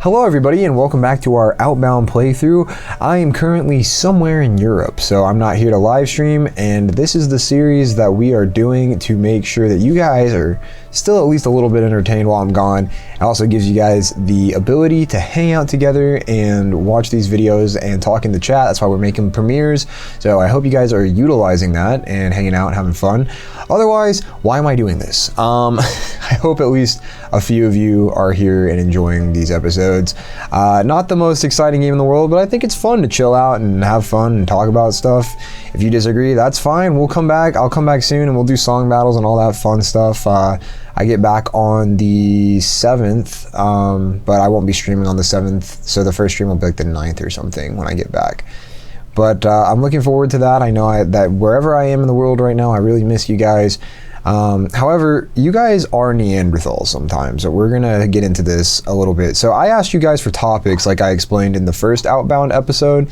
Hello everybody and welcome back to our Outbound playthrough. I am currently somewhere in Europe, so I'm not here to live stream, and this is the series that we are doing to make sure that you guys are still at least a little bit entertained while I'm gone. It also gives you guys the ability to hang out together and watch these videos and talk in the chat. That's why we're making premieres, so I hope you guys are utilizing that and hanging out and having fun. Otherwise, why am I doing this? I hope at least a few of you are here and enjoying these episodes. Not the most exciting game in the world, but I think it's fun to chill out and have fun and talk about stuff. If you disagree, that's fine. We'll come back. I'll come back soon and we'll do song battles and all that fun stuff. I get back on the 7th, but I won't be streaming on the 7th, so the first stream will be like the 9th or something when I get back. But I'm looking forward to that. I know that wherever I am in the world right now, I really miss you guys. However, you guys are Neanderthals sometimes, so we're gonna get into this a little bit. So I asked you guys for topics like I explained in the first Outbound episode,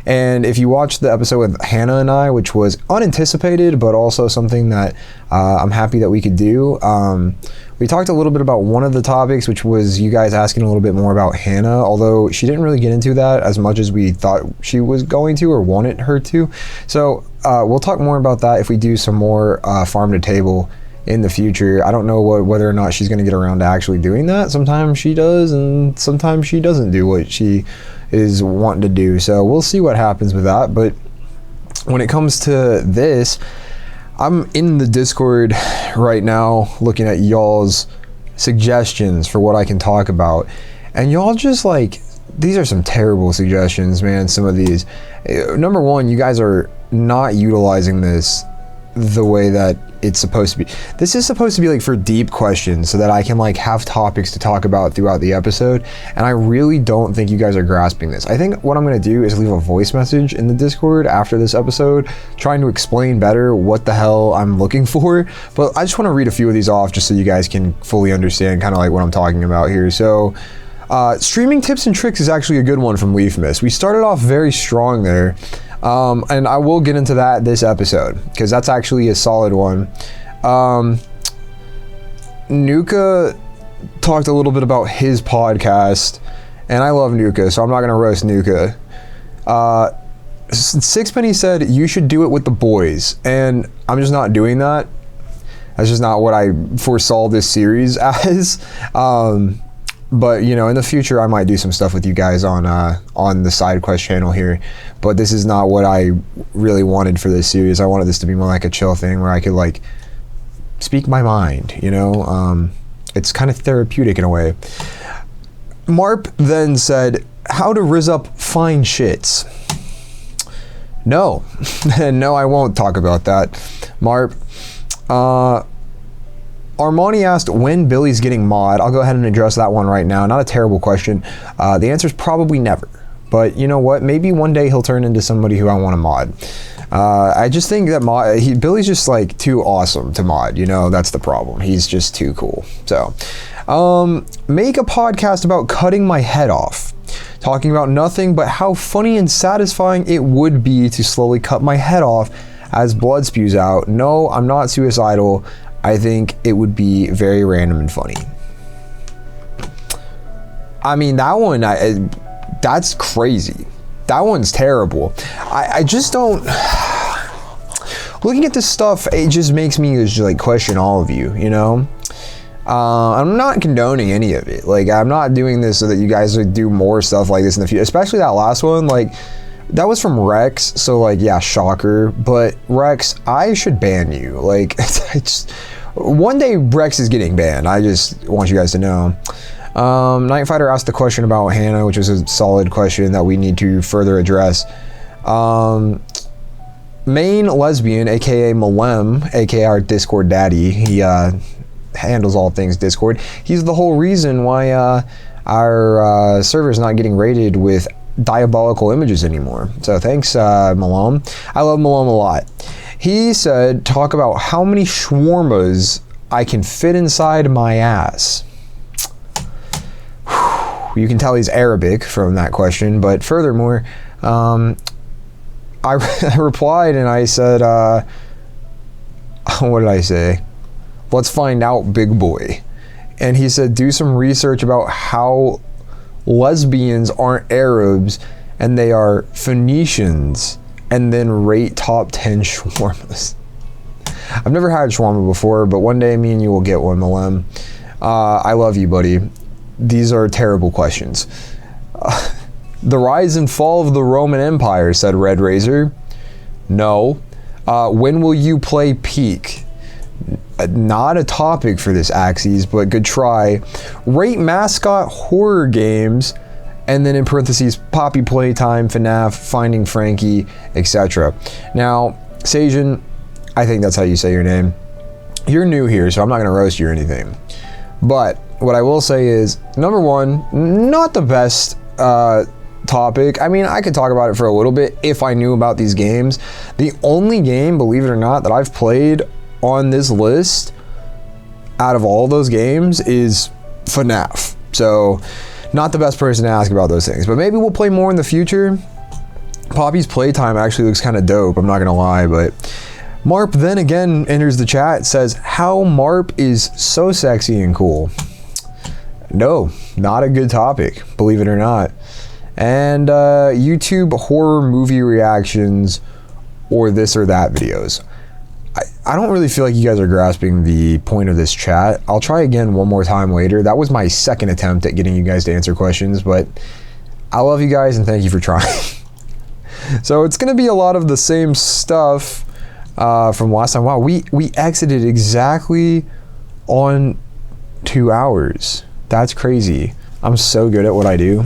and if you watched the episode with Hannah and I, which was unanticipated but also something that I'm happy that we could do, we talked a little bit about one of the topics, which was you guys asking a little bit more about Hannah, although she didn't really get into that as much as we thought she was going to or wanted her to. So we'll talk more about that if we do some more farm to table in the future. I don't know whether or not she's going to get around to actually doing that. Sometimes she does and sometimes she doesn't do what she is wanting to do. So we'll see what happens with that. But when it comes to this, I'm in the Discord right now looking at y'all's suggestions for what I can talk about. And y'all just like, these are some terrible suggestions, man, some of these. Number one, you guys are not utilizing this the way that it's supposed to be. This is supposed to be like for deep questions so that I can like have topics to talk about throughout the episode, and I really don't think you guys are grasping this. I think what I'm going to do is leave a voice message in the Discord after this episode trying to explain better what the hell I'm looking for, but I just want to read a few of these off just so you guys can fully understand kind of like what I'm talking about here. So streaming tips and tricks is actually a good one from Leaf Miss. We started off very strong there. And I will get into that this episode because that's actually a solid one. Nuka talked a little bit about his podcast, and I love Nuka, so I'm not going to roast Nuka. Sixpenny said you should do it with the boys, and I'm just not doing that. That's just not what I foresaw this series as. But you know, in the future I might do some stuff with you guys on the side quest channel here, but this is not what I really wanted for this series. I wanted this to be more like a chill thing where I could like speak my mind, you know. It's kind of therapeutic in a way. Marp then said how to rizz up fine shits. No. No, I won't talk about that, Marp. Armani asked when Billy's getting mod. I'll go ahead and address that one right now. Not a terrible question. The answer is probably never. But you know what? Maybe one day he'll turn into somebody who I want to mod. I just think that Billy's just like too awesome to mod. You know, that's the problem. He's just too cool. So, make a podcast about cutting my head off. Talking about nothing but how funny and satisfying it would be to slowly cut my head off as blood spews out. No, I'm not suicidal. I think it would be very random and funny. I mean, that one, that's crazy. That one's terrible. I just don't... Looking at this stuff, it just makes me just like question all of you, you know? I'm not condoning any of it. Like, I'm not doing this so that you guys would do more stuff like this in the future. Especially that last one, like... That was from Rex, so like, yeah, shocker. But Rex, I should ban you. Like, one day Rex is getting banned. I just want you guys to know. Night Fighter asked the question about Hannah, which was a solid question that we need to further address. Main Lesbian, aka Malem, aka our Discord daddy, he handles all things Discord. He's the whole reason why our server is not getting rated with diabolical images anymore. So thanks, Malone. I love Malone a lot. He said, talk about how many shawarmas I can fit inside my ass. You can tell he's Arabic from that question, but furthermore, I replied and I said, what did I say? Let's find out, big boy. And he said, do some research about how lesbians aren't Arabs and they are Phoenicians, and then rate top 10 shawarmas. I've never had shawarma before, but one day me and you will get one, Malem. I love you, buddy. These are terrible questions. The rise and fall of the Roman Empire, said Red Razor. No. When will you play Peak? Not a topic for this, Axes, but good try. Rate mascot horror games, and then in parentheses, Poppy Playtime, FNAF, Finding Frankie, etc. Now, Sajin, I think that's how you say your name. You're new here, so I'm not going to roast you or anything. But what I will say is, number one, not the best topic. I mean, I could talk about it for a little bit if I knew about these games. The only game, believe it or not, that I've played on this list out of all those games is FNAF. So, not the best person to ask about those things, but maybe we'll play more in the future. Poppy's Playtime actually looks kind of dope, I'm not gonna lie, but Marp then again enters the chat, says, how Marp is so sexy and cool. No, not a good topic, believe it or not. And YouTube horror movie reactions or this or that videos. I don't really feel like you guys are grasping the point of this chat. I'll try again one more time later. That was my second attempt at getting you guys to answer questions, but I love you guys and thank you for trying. So it's gonna be a lot of the same stuff from last time. Wow, we exited exactly on 2 hours. That's crazy. I'm so good at what I do.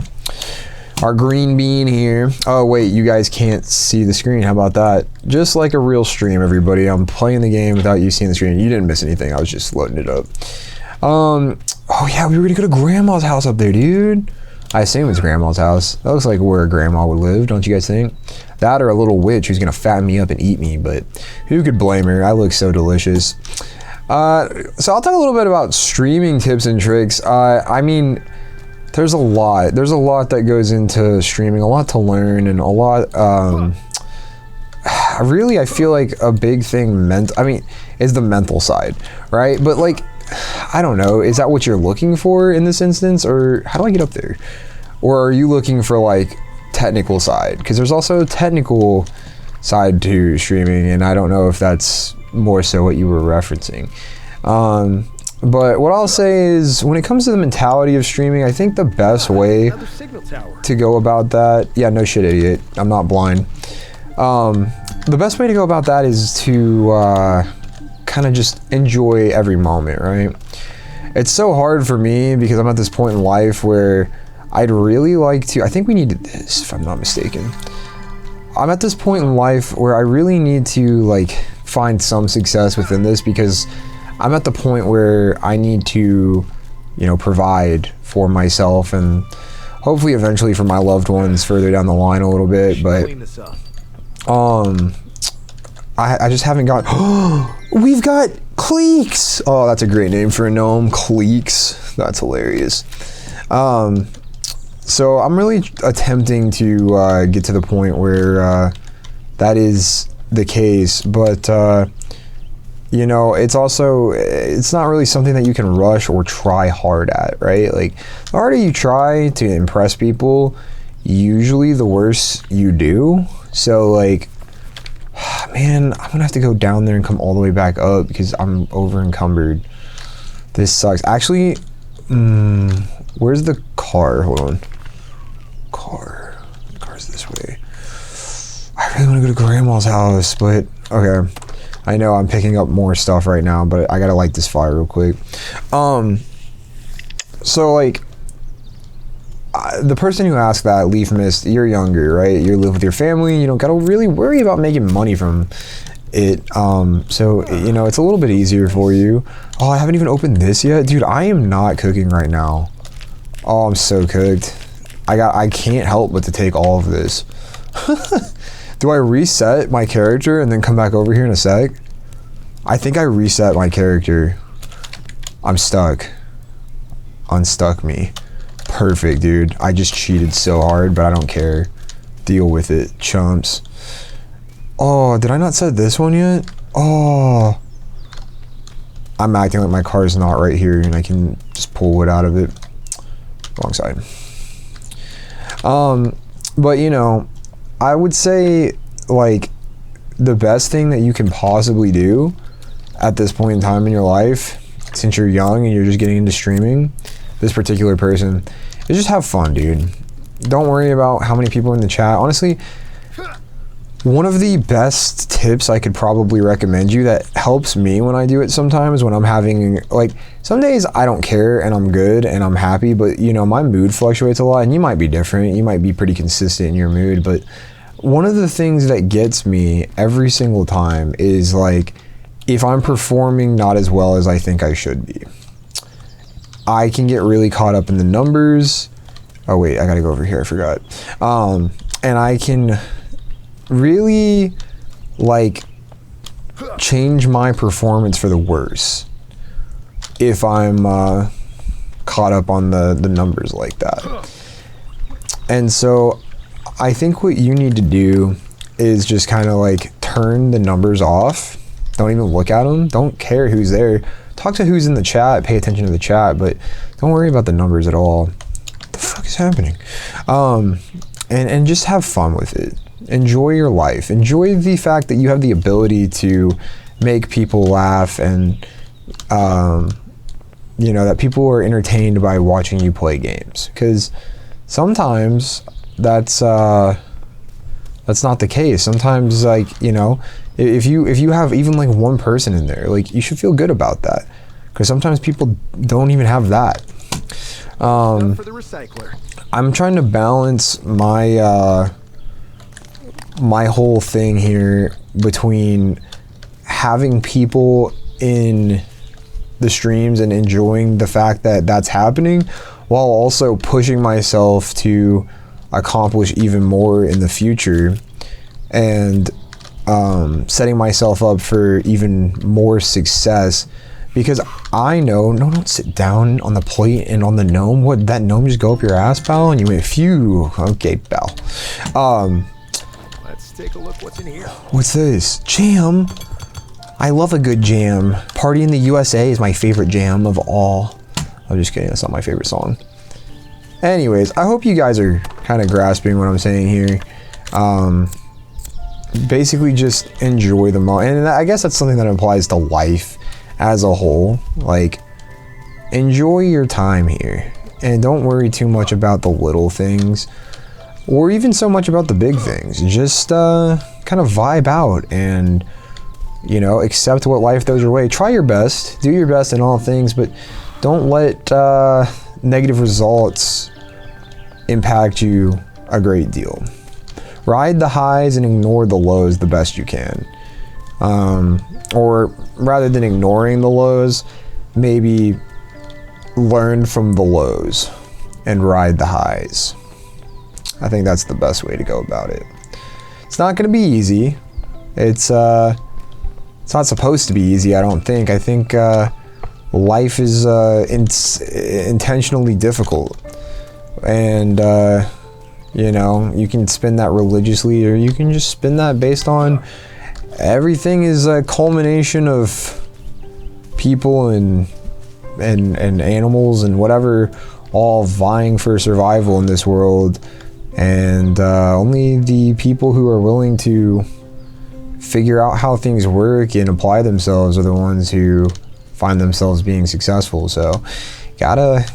Our green bean here. Oh wait, you guys can't see the screen. How about that? Just like a real stream, everybody. I'm playing the game without you seeing the screen. You didn't miss anything. I was just loading it up. Oh yeah, we were gonna go to Grandma's house up there, dude. I assume it's Grandma's house. That looks like where Grandma would live, don't you guys think? That or a little witch who's gonna fatten me up and eat me, but who could blame her? I look so delicious. So I'll talk a little bit about streaming tips and tricks. I mean, there's a lot that goes into streaming, a lot to learn, and a lot, really, I feel like a big thing is the mental side, right? But like, I don't know, is that what you're looking for in this instance, or how do I get up there? Or are you looking for like technical side? Because there's also a technical side to streaming, and I don't know if that's more so what you were referencing. But what I'll say is, when it comes to the mentality of streaming, I think the best way to go about that, yeah, no shit, idiot, I'm not blind. The best way to go about that is to kind of just enjoy every moment, right? It's so hard for me because I'm at this point in life where I'd really like to, I think we needed this, if I'm not mistaken. I'm at this point in life where I really need to like find some success within this, because I'm at the point where I need to, you know, provide for myself and hopefully eventually for my loved ones further down the line a little bit. But I just haven't got we've got Cleeks. Oh, that's a great name for a gnome. Cleeks. That's hilarious. So I'm really attempting to get to the point where that is the case, but you know, it's not really something that you can rush or try hard at, right? Like, the harder you try to impress people, usually the worse you do. So like, man, I'm gonna have to go down there and come all the way back up because I'm over encumbered. This sucks. Actually, where's the car? Hold on. Car's this way. I really want to go to Grandma's house, but okay. I know I'm picking up more stuff right now, but I gotta light this fire real quick. So like, the person who asked that, Leaf Mist, you're younger, right? You live with your family, you don't gotta really worry about making money from it. So, you know, it's a little bit easier for you. Oh, I haven't even opened this yet. Dude, I am not cooking right now. Oh, I'm so cooked. I can't help but to take all of this. Do I reset my character and then come back over here in a sec? I think I reset my character. I'm stuck. Unstuck me. Perfect, dude. I just cheated so hard, but I don't care. Deal with it, chumps. Oh, did I not set this one yet? Oh. I'm acting like my car is not right here and I can just pull wood out of it. Wrong side. But you know, I would say like the best thing that you can possibly do at this point in time in your life, since you're young and you're just getting into streaming, this particular person, is just have fun, dude. Don't worry about how many people are in the chat. Honestly, one of the best tips I could probably recommend you that helps me when I do it sometimes, when I'm having, like, some days I don't care and I'm good and I'm happy, but you know, my mood fluctuates a lot, and you might be different. You might be pretty consistent in your mood, but one of the things that gets me every single time is like, if I'm performing not as well as I think I should be. I can get really caught up in the numbers. Oh wait, I gotta go over here, I forgot. And I can really like change my performance for the worse if I'm caught up on the numbers like that. And so I think what you need to do is just kind of like turn the numbers off. Don't even look at them. Don't care who's there. Talk to who's in the chat, pay attention to the chat, but don't worry about the numbers at all. What the fuck is happening? And just have fun with it. Enjoy your life. Enjoy the fact that you have the ability to make people laugh, and you know, that people are entertained by watching you play games. Because sometimes that's not the case. Sometimes, like, you know, if you have even like one person in there, like, you should feel good about that, because sometimes people don't even have that. For the recycler. I'm trying to balance my my whole thing here between having people in the streams and enjoying the fact that that's happening, while also pushing myself to accomplish even more in the future, and setting myself up for even more success. Because I know, no, don't sit down on the plate and on the gnome. What, that gnome just go up your ass, pal? And you went, phew. Okay, pal. Let's take a look what's in here. What's this? Jam. I love a good jam. Party in the USA is my favorite jam of all. I'm just kidding. That's not my favorite song. Anyways, I hope you guys are kind of grasping what I'm saying here. Basically, just enjoy the moment. And I guess that's something that applies to life as a whole. Like, enjoy your time here, and don't worry too much about the little things, or even so much about the big things. Just kind of vibe out and, you know, accept what life throws your way. Try your best, do your best in all things, but don't let negative results impact you a great deal. Ride the highs and ignore the lows the best you can. Or rather than ignoring the lows, maybe learn from the lows and ride the highs. I think that's the best way to go about it. It's not going to be easy. It's not supposed to be easy, I don't think. I think life is intentionally difficult. And you know, you can spin that religiously, or you can just spin that based on everything is a culmination of people and animals and whatever, all vying for survival in this world, and only the people who are willing to figure out how things work and apply themselves are the ones who find themselves being successful. So gotta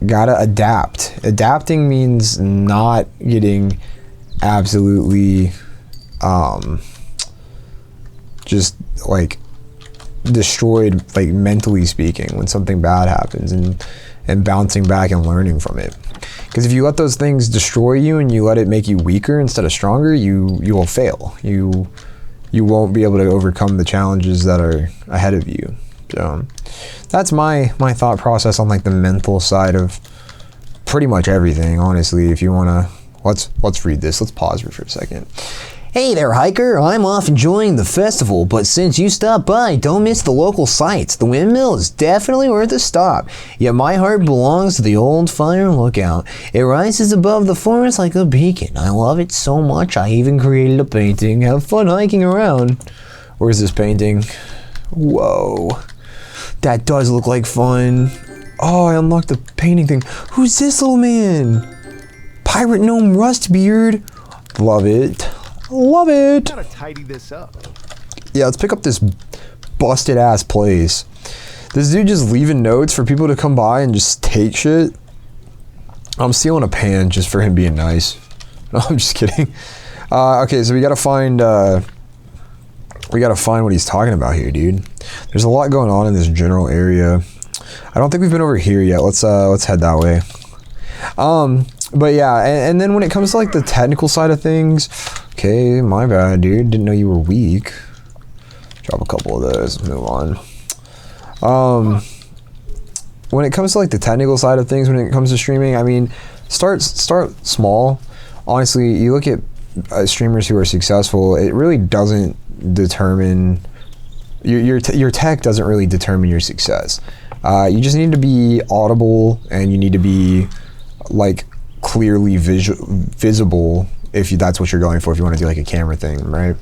adapt. Adapting means not getting absolutely just like destroyed, like mentally speaking, when something bad happens, and bouncing back and learning from it. Because if you let those things destroy you and you let it make you weaker instead of stronger, you will fail. You won't be able to overcome the challenges that are ahead of you. So that's my thought process on like the mental side of pretty much everything, honestly. If you want to, let's read this. Let's pause for a second. Hey there, hiker. I'm off enjoying the festival, but since you stopped by, don't miss the local sights. The windmill is definitely worth a stop. Yet my heart belongs to the old fire lookout. It rises above the forest like a beacon. I love it so much, I even created a painting. Have fun hiking around. Where's this painting? Whoa. That does look like fun. Oh, I unlocked the painting thing. Who's this little man? Pirate Gnome Rustbeard. Love it. Love it. Gotta tidy this up. Yeah, let's pick up this busted ass place. This dude just leaving notes for people to come by and just take shit. I'm stealing a pan just for him being nice. No, I'm just kidding. Okay, so we gotta find what he's talking about here, dude. There's a lot going on in this general area. I don't think we've been over here yet. Let's head that way. But yeah, and then when it comes to like the technical side of things, okay, my bad, dude. Didn't know you were weak. Drop a couple of those. Move on. When it comes to like the technical side of things, when it comes to streaming, I mean, start small. Honestly, you look at streamers who are successful, it really doesn't determine your tech doesn't really determine your success. You just need to be audible, and you need to be like clearly visible if that's what you're going for, if you want to do like a camera thing, right?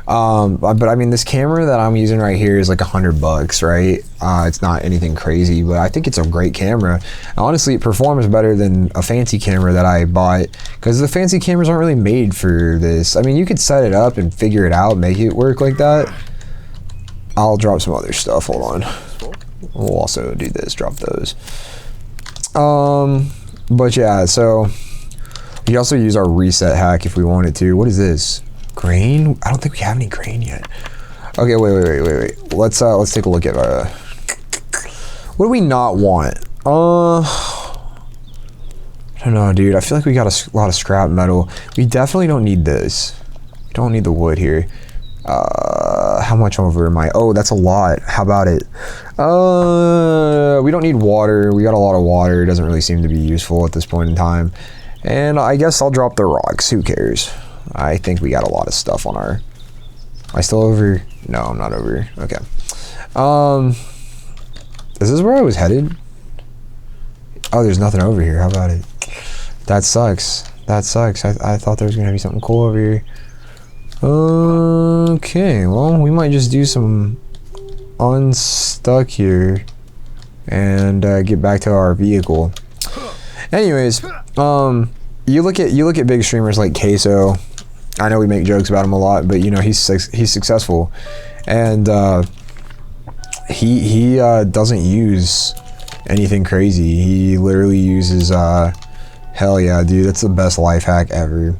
But I mean, this camera that I'm using right here is like $100, right? It's not anything crazy, but I think it's a great camera. And honestly, it performs better than a fancy camera that I bought, because the fancy cameras aren't really made for this. I mean, you could set it up and figure it out, make it work like that. I'll drop some other stuff, hold on. We'll also do this, drop those. But yeah, so we also use our reset hack if we wanted to. What is this? Grain? I don't think we have any grain yet. Okay, wait. Let's take a look at what do we not want? I don't know, dude. I feel like we got a lot of scrap metal. We definitely don't need this. We don't need the wood here. How much over am I? Oh, that's a lot. How about it? We don't need water. We got a lot of water. It doesn't really seem to be useful at this point in time. And I guess I'll drop the rocks. Who cares? I think we got a lot of stuff on our... Am I still over? No, I'm not over. Okay. Is this where I was headed? Oh, there's nothing over here. How about it? That sucks. That sucks. I thought there was going to be something cool over here. Okay, well, we might just do some unstuck here and get back to our vehicle. Anyways, you look at big streamers like Queso. I know we make jokes about him a lot, but you know, he's successful, and he doesn't use anything crazy. He literally uses hell yeah, dude, that's the best life hack ever.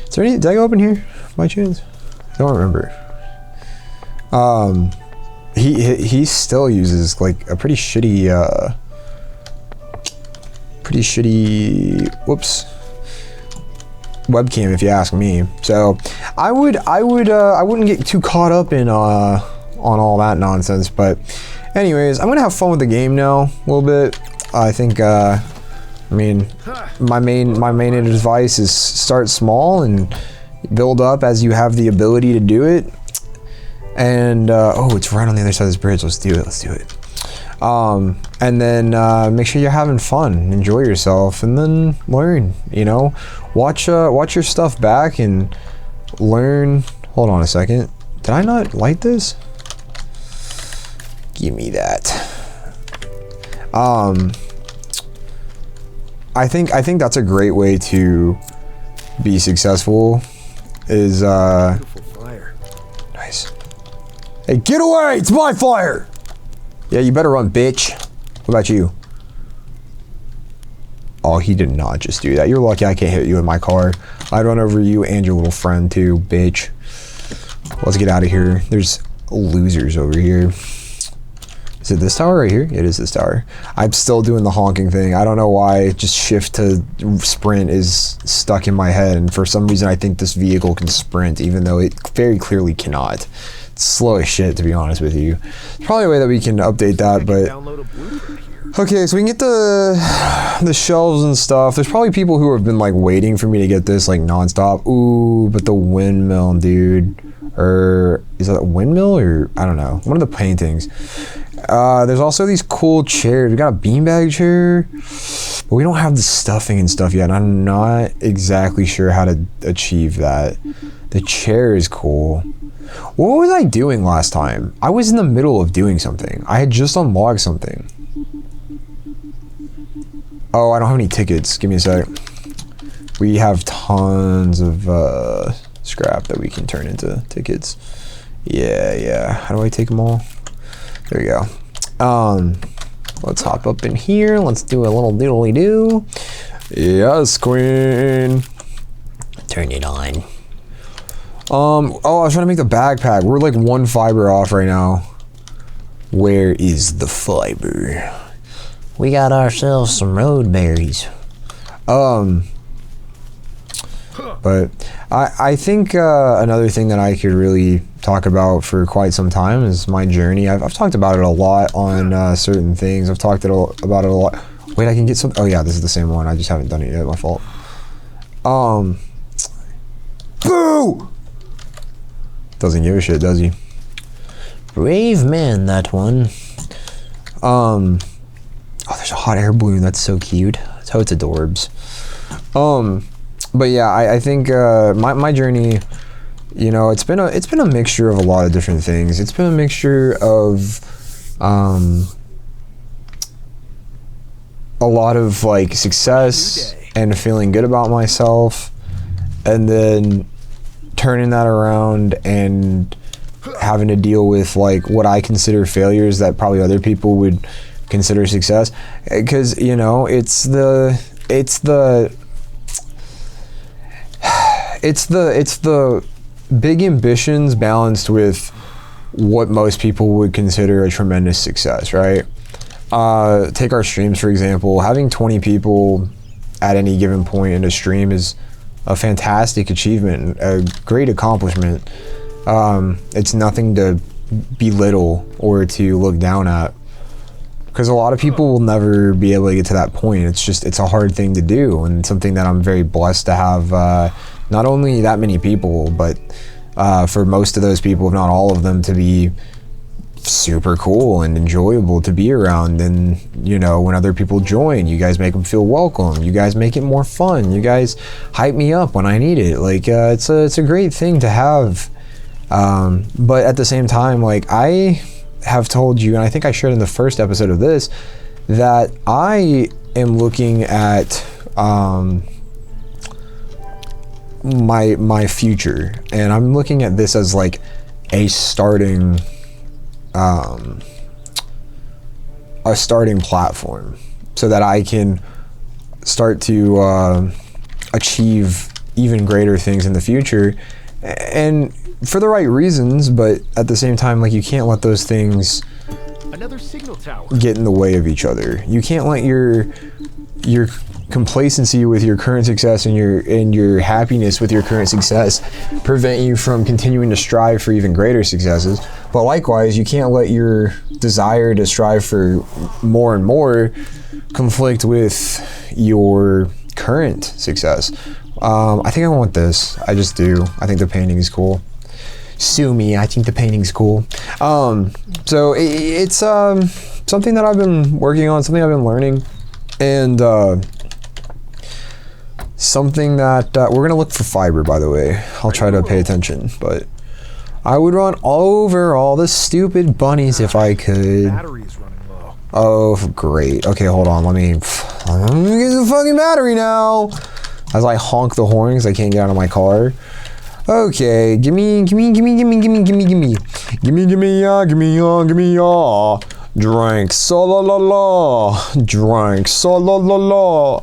Is there any, did I go up in here by chance? I don't remember. He still uses like a pretty shitty whoops, webcam, if you ask me. So I wouldn't get too caught up in on all that nonsense. But anyways, I'm gonna have fun with the game now a little bit. I think I mean, my main advice is start small and build up as you have the ability to do it. And oh, it's right on the other side of this bridge. Let's do it. And then make sure you're having fun, enjoy yourself, and then learn. You know, watch your stuff back and learn. Hold on a second. Did I not light this? Give me that. I think that's a great way to be successful. Is Fire. nice. Hey, get away! It's my fire. Yeah, you better run, bitch. What about you? Oh, he did not just do that. You're lucky I can't hit you in my car. I'd run over you and your little friend too, bitch. Let's get out of here. There's losers over here. Is it this tower right here? It is this tower. I'm still doing the honking thing. I don't know why just shift to sprint is stuck in my head, and for some reason I think this vehicle can sprint even though it very clearly cannot. It's slow as shit, to be honest with you. There's probably a way that we can update that, but okay, so we can get the shelves and stuff. There's probably people who have been like waiting for me to get this like nonstop. Ooh, but the windmill, dude. Or is that a windmill, or I don't know, one of the paintings. There's also these cool chairs. We got a beanbag chair, but we don't have the stuffing and stuff yet, and I'm not exactly sure how to achieve that. The chair is cool. What was I doing last time? I was in the middle of doing something. I had just unlocked something. Oh, I don't have any tickets. Give me a sec. We have tons of scrap that we can turn into tickets. Yeah. How do I take them all? There we go. Let's hop up in here. Let's do a little doodly doo. Yes, queen. Turn it on. Oh, I was trying to make the backpack. We're like 1 fiber off right now. Where is the fiber? We got ourselves some road berries. But I think another thing that I could really talk about for quite some time is my journey. I've talked about it a lot on certain things. I've talked about it a lot. Wait, I can get some. Oh yeah, this is the same one. I just haven't done it yet. My fault. Boo! Doesn't give a shit, does he? Brave man, that one. Oh, there's a hot air balloon. That's so cute. So it's adorbs. But yeah, I think my journey, you know, it's been a mixture of a lot of different things. It's been a mixture of a lot of like success and feeling good about myself, and then turning that around and having to deal with like what I consider failures that probably other people would consider success, because you know it's the big ambitions balanced with what most people would consider a tremendous success, right? Take our streams for example. Having 20 people at any given point in a stream is a fantastic achievement, a great accomplishment. It's nothing to belittle or to look down at, because a lot of people will never be able to get to that point. It's a hard thing to do, and something that I'm very blessed to have not only that many people, but for most of those people, if not all of them, to be super cool and enjoyable to be around. And you know, when other people join, you guys make them feel welcome, you guys make it more fun, you guys hype me up when I need it. Like it's a great thing to have. But at the same time, like I have told you, and I think I shared in the first episode of this, that I am looking at my future, and I'm looking at this as like a starting platform, so that I can start to achieve even greater things in the future, and for the right reasons. But at the same time, like, you can't let those things Another signal tower get in the way of each other. You can't let your complacency with your current success and your happiness with your current success prevent you from continuing to strive for even greater successes. But likewise, you can't let your desire to strive for more and more conflict with your current success. I think I want this. I just do. I think the painting is cool. Sue me, I think the painting's cool. So it's something that I've been working on, something I've been learning, and something that we're gonna look for fiber, by the way. I'll try to pay attention, but I would run over all the stupid bunnies if I could. battery is running low. Oh, great. Okay, hold on. Let me get the fucking battery now. As I honk the horn because I can't get out of my car. Okay, gimme, drink, so la la la, drink, so la la la. I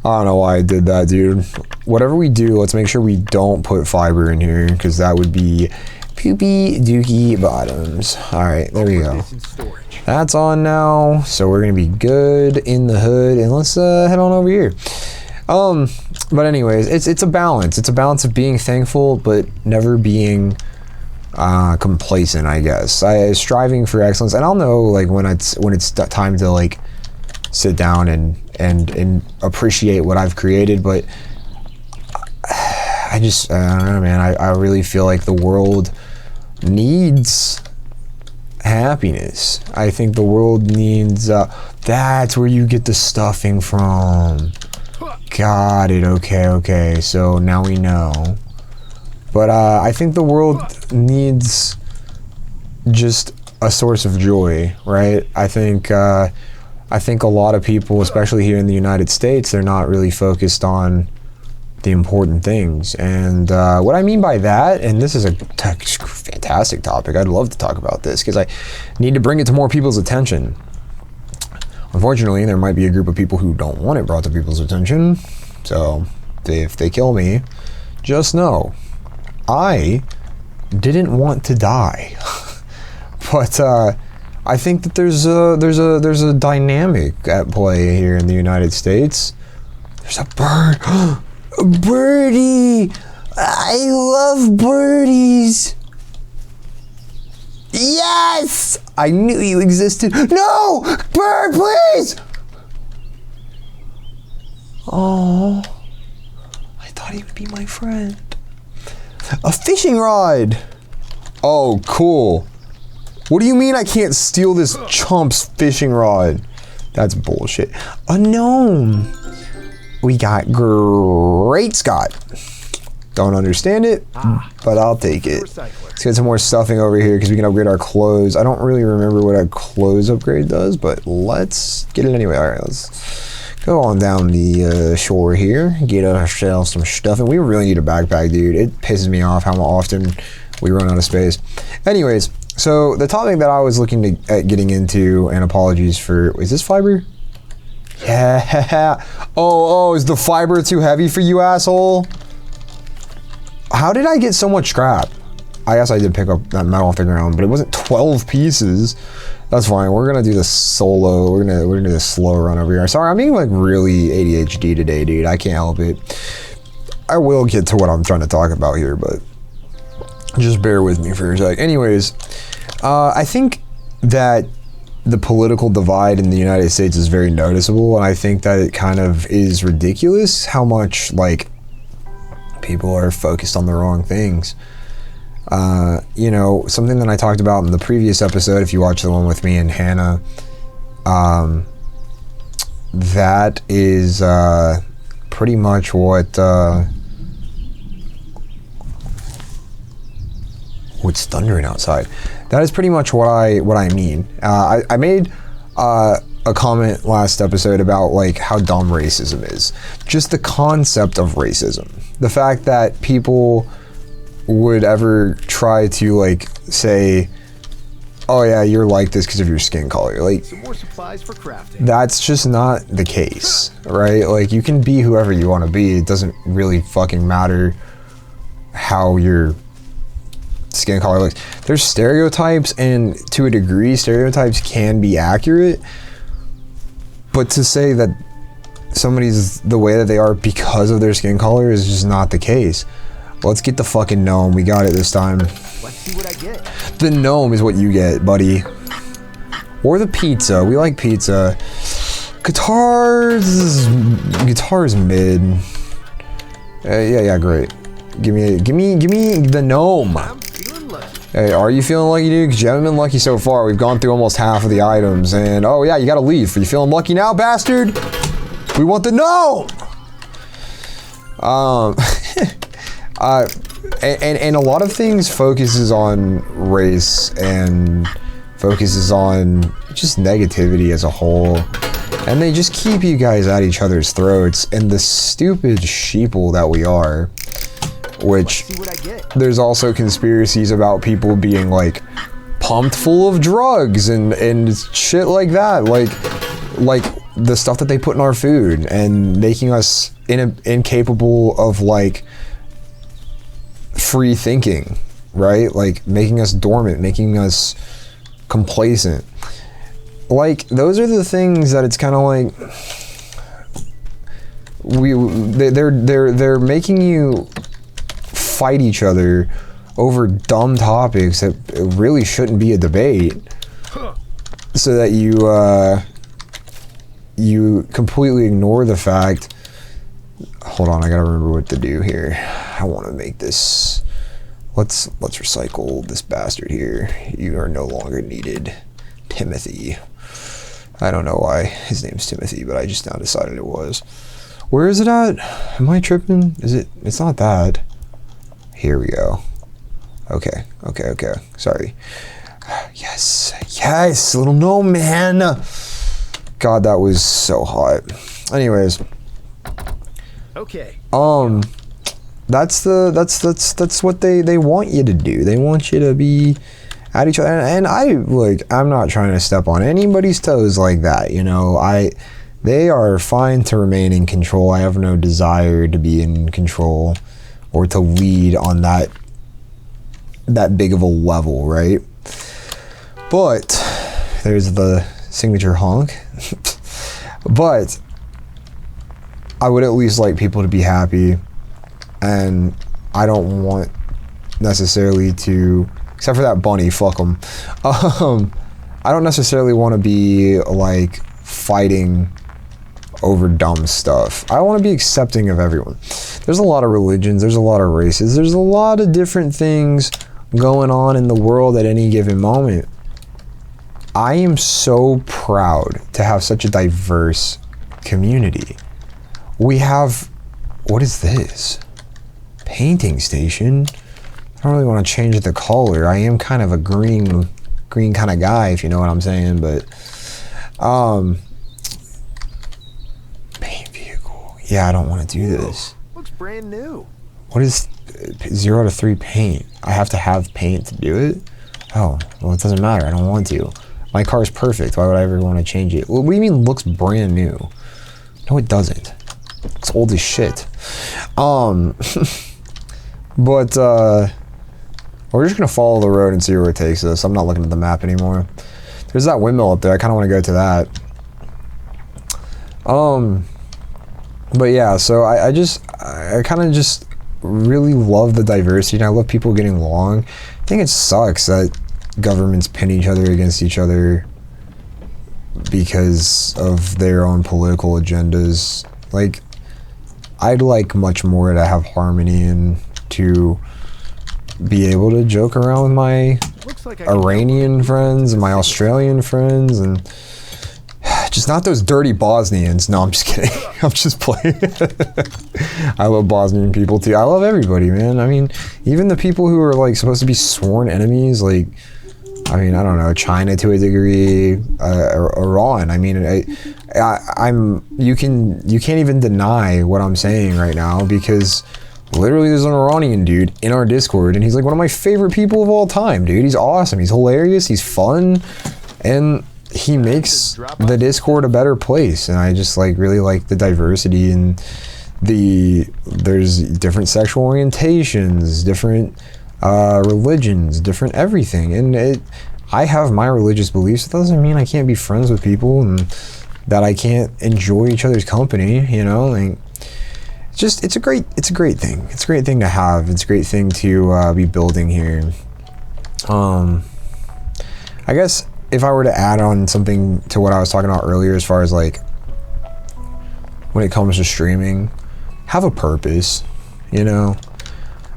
don't know why I did that, dude. Whatever we do, let's make sure we don't put fiber in here, because that would be poopy dookie bottoms. All right, there we go. That's on now, so we're gonna be good in the hood, and let's head on over here. But anyways, it's a balance. It's a balance of being thankful, but never being complacent, I guess. Striving for excellence, and I'll know like when it's time to like sit down and appreciate what I've created. But I don't know, man. I really feel like the world needs happiness. I think the world needs that's where you get the stuffing from. Got it. Okay, so now we know. But I think the world needs just a source of joy, right? I think a lot of people, especially here in the United States, they're not really focused on the important things. And what I mean by that, and this is a fantastic topic, I'd love to talk about this because I need to bring it to more people's attention. Unfortunately, there might be a group of people who don't want it brought to people's attention. So if they kill me, just know I didn't want to die. But I think that there's a dynamic at play here in the United States. There's a bird. A birdie! I love birdies! Yes! I knew you existed. No! Bird, please! Oh, I thought he would be my friend. A fishing rod! Oh, cool. What do you mean I can't steal this chump's fishing rod? That's bullshit. A gnome! We got Great Scott. Don't understand it, but I'll take it. Let's get some more stuffing over here because we can upgrade our clothes. I don't really remember what a clothes upgrade does, but let's get it anyway. All right, let's go on down the shore here, get ourselves some stuffing. We really need a backpack, dude. It pisses me off how often we run out of space. Anyways, so the topic that I was looking at getting into, and apologies for, is this fiber? Yeah. Oh, is the fiber too heavy for you, asshole? How did I get so much scrap? I guess I did pick up that metal off the ground, but it wasn't 12 pieces. That's fine. We're gonna do this solo. We're gonna do this slow run over here. Sorry, I'm being like really ADHD today, dude. I can't help it. I will get to what I'm trying to talk about here, but just bear with me for a sec. Anyways, I think that the political divide in the United States is very noticeable, and I think that it kind of is ridiculous how much like people are focused on the wrong things. You know, something that I talked about in the previous episode, if you watch the one with me and Hannah, that is pretty much what what's thundering outside. That is pretty much what I mean. I made a comment last episode about like how dumb racism is. Just the concept of racism. The fact that people would ever try to like say, oh yeah, you're like this because of your skin color. Like, Some more supplies for crafting. that's just not the case, right? Like, you can be whoever you want to be. It doesn't really fucking matter how your skin color looks. There's stereotypes, and to a degree stereotypes can be accurate, but to say that somebody's the way that they are because of their skin color is just not the case. Let's get the fucking gnome. We got it this time. Let's see what I get. The gnome is what you get, buddy. Or the pizza. We like pizza. Guitars mid. Yeah, great. Give me the gnome. I'm feeling lucky. Hey, are you feeling lucky, dude? Because you haven't been lucky so far. We've gone through almost half of the items, and oh yeah, you gotta leave. Are you feeling lucky now, bastard? We want the gnome. And a lot of things focuses on race and focuses on just negativity as a whole, and they just keep you guys at each other's throats. And the stupid sheeple that we are, which See what I get. there's also conspiracies about people being like pumped full of drugs and shit like that, like the stuff that they put in our food and making us incapable of like free thinking, right? Like making us dormant, making us complacent. Like, those are the things that it's kind of like they're making you fight each other over dumb topics that really shouldn't be a debate, so that you completely ignore the fact. Hold on, I gotta remember what to do here. I want to make this. Let's recycle this bastard here. You are no longer needed, Timothy. I don't know why his name's Timothy, but I just now decided it was. Where is it at? Am I tripping? Is it? It's not that. Here we go. Okay. Sorry. Yes, little gnome man. God, that was so hot. Anyways, Okay. That's what they want you to do. They want you to be at each other, and I'm not trying to step on anybody's toes like that, you know. They are fine to remain in control. I have no desire to be in control or to lead on that big of a level, right? But there's the signature honk. But I would at least like people to be happy, and I don't want necessarily to, except for that bunny, fuck them. I don't necessarily want to be like fighting over dumb stuff. I want to be accepting of everyone. There's a lot of religions, there's a lot of races, there's a lot of different things going on in the world at any given moment. I am so proud to have such a diverse community. We have, what is this? Painting station? I don't really want to change the color. I am kind of a green kind of guy, if you know what I'm saying, but paint vehicle. Yeah, I don't want to do this. Looks brand new. What is 0 to 3 paint? I have to have paint to do it? Oh, well, it doesn't matter. I don't want to. My car is perfect. Why would I ever want to change it? Well, what do you mean looks brand new? No, it doesn't. It's old as shit. But we're just gonna follow the road and see where it takes us. I'm not looking at the map anymore. There's that windmill up there. I kind of want to go to that. But yeah, so I kind of just really love the diversity, and I love people getting along. I think it sucks that governments pin each other against each other because of their own political agendas. Like, I'd like much more to have harmony and to be able to joke around with my Iranian friends and my Australian friends, and just not those dirty Bosnians. No, I'm just kidding. I'm just playing. I love Bosnian people too. I love everybody, man. I mean, even the people who are like supposed to be sworn enemies, like, I mean, I don't know, China to a degree, Iran. I mean, you can't even deny what I'm saying right now, because literally there's an Iranian dude in our Discord, and he's like one of my favorite people of all time, dude. He's awesome. He's hilarious. He's fun, and he makes the Discord a better place. And I just like really like the diversity, and there's different sexual orientations, different religions, different everything. And I have my religious beliefs. It doesn't mean I can't be friends with people and that I can't enjoy each other's company, you know? Like, it's a great thing. It's a great thing to have. It's a great thing to be building here. I guess if I were to add on something to what I was talking about earlier, as far as like when it comes to streaming, have a purpose, you know?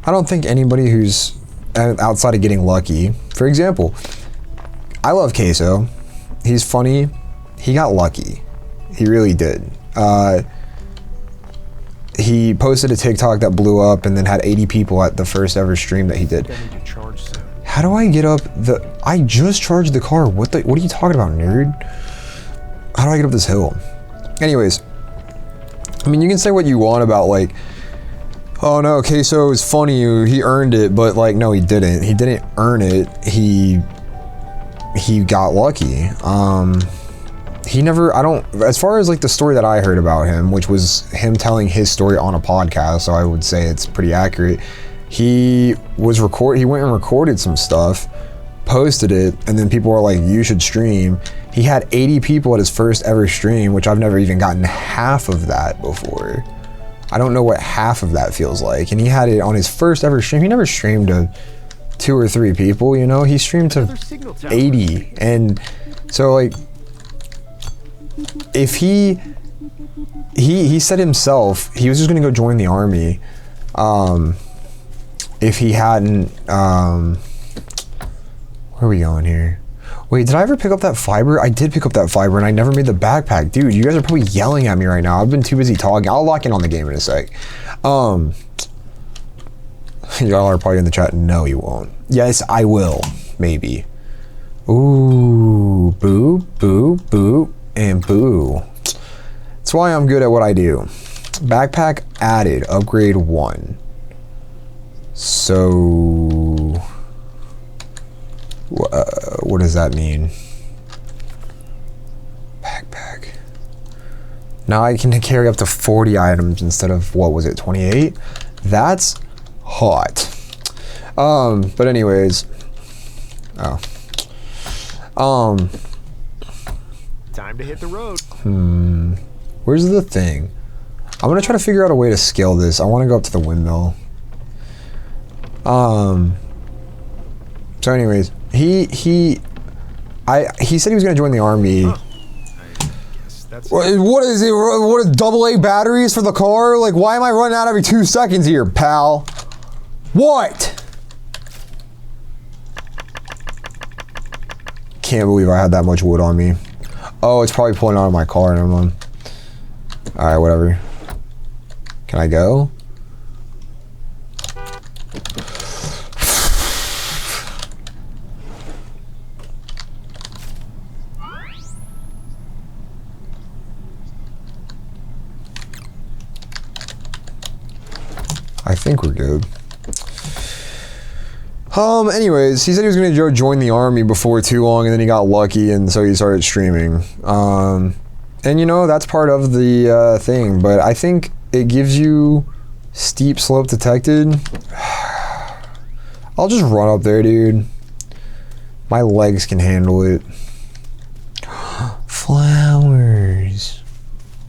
I don't think anybody who's outside of getting lucky, for example, I love Queso. He's funny. He got lucky. He really did. He posted a TikTok that blew up and then had 80 people at the first ever stream that he did. How do I get up I just charged the car. What are you talking about, nerd? How do I get up this hill? Anyways, I mean, you can say what you want about like, oh no, Queso is funny, he earned it, but like, no, he didn't. He didn't earn it. He got lucky. He never, as far as like the story that I heard about him, which was him telling his story on a podcast, so I would say it's pretty accurate. He went and recorded some stuff, posted it, and then people were like, you should stream. He had 80 people at his first ever stream, which I've never even gotten half of that before. I don't know what half of that feels like. And he had it on his first ever stream. He never streamed to 2 or 3 people, you know? He streamed to 80. And so like, if he said himself, he was just gonna go join the army, if he hadn't, where are we going here? Wait, did I ever pick up that fiber? I did pick up that fiber, and I never made the backpack. Dude, you guys are probably yelling at me right now. I've been too busy talking. I'll lock in on the game in a sec. Y'all are probably in the chat. No, you won't. Yes, I will. Maybe. Ooh, boop, boop, boop, and boo. That's why I'm good at what I do. Backpack added, upgrade 1. So what does that mean? Backpack. Now I can carry up to 40 items instead of, what was it, 28? That's hot. But anyways. Time to hit the road. Where's the thing? I'm gonna try to figure out a way to scale this. I want to go up to the windmill. So anyways, he said he was gonna join the army. Huh. I guess that's What is it? What is AA batteries for the car? Like, why am I running out every 2 seconds here, pal? What? Can't believe I had that much wood on me. Oh, it's probably pulling out of my car. Never mind. All right, whatever. Can I go? I think we're good. Anyways, he said he was gonna join the army before too long, and then he got lucky, and so he started streaming. And you know, that's part of the thing, but I think it gives you steep slope detected. I'll just run up there, dude. My legs can handle it. Flowers.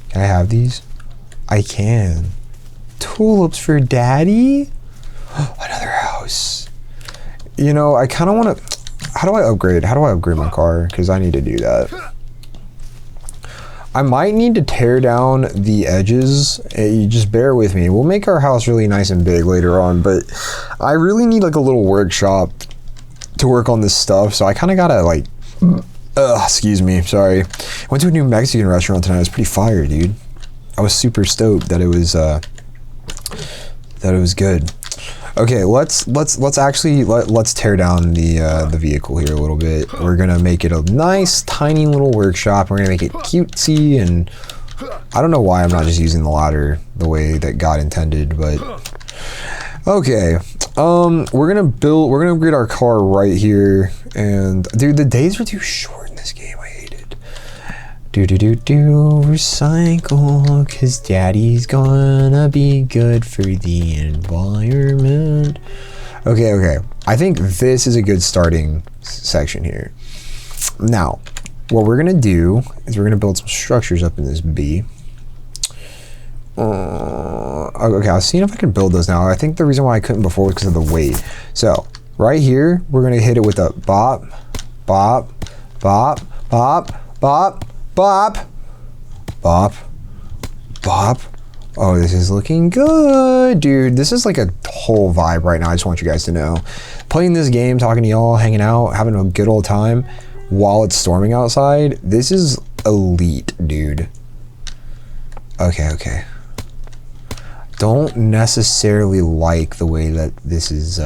Can I have these? I can. Tulips for daddy? Another house. You know, I kind of want to... How do I upgrade my car? Because I need to do that. I might need to tear down the edges. You just bear with me. We'll make our house really nice and big later on, but I really need like a little workshop to work on this stuff. So I kind of gotta like... excuse me, sorry. I went to a new Mexican restaurant tonight. It was pretty fire, dude. I was super stoked that it was good. Okay, let's tear down the vehicle here a little bit. We're gonna make it a nice tiny little workshop. We're gonna make it cutesy, and I don't know why I'm not just using the ladder the way that God intended, but okay. We're gonna upgrade our car right here, and dude, the days were too short in this game. I hate it. Recycle, cause daddy's gonna be good for the environment. Okay. I think this is a good starting section here. Now, what we're gonna do is we're gonna build some structures up in this B. Okay, I was seeing if I can build those now. I think the reason why I couldn't before was because of the weight. So, right here, we're gonna hit it with a bop, bop, bop, bop, bop, bop, bop, bop. Oh, this is looking good, dude. This is like a whole vibe right now. I just want you guys to know. Playing this game, talking to y'all, hanging out, having a good old time while it's storming outside. This is elite, dude. Okay. Don't necessarily like the way that this is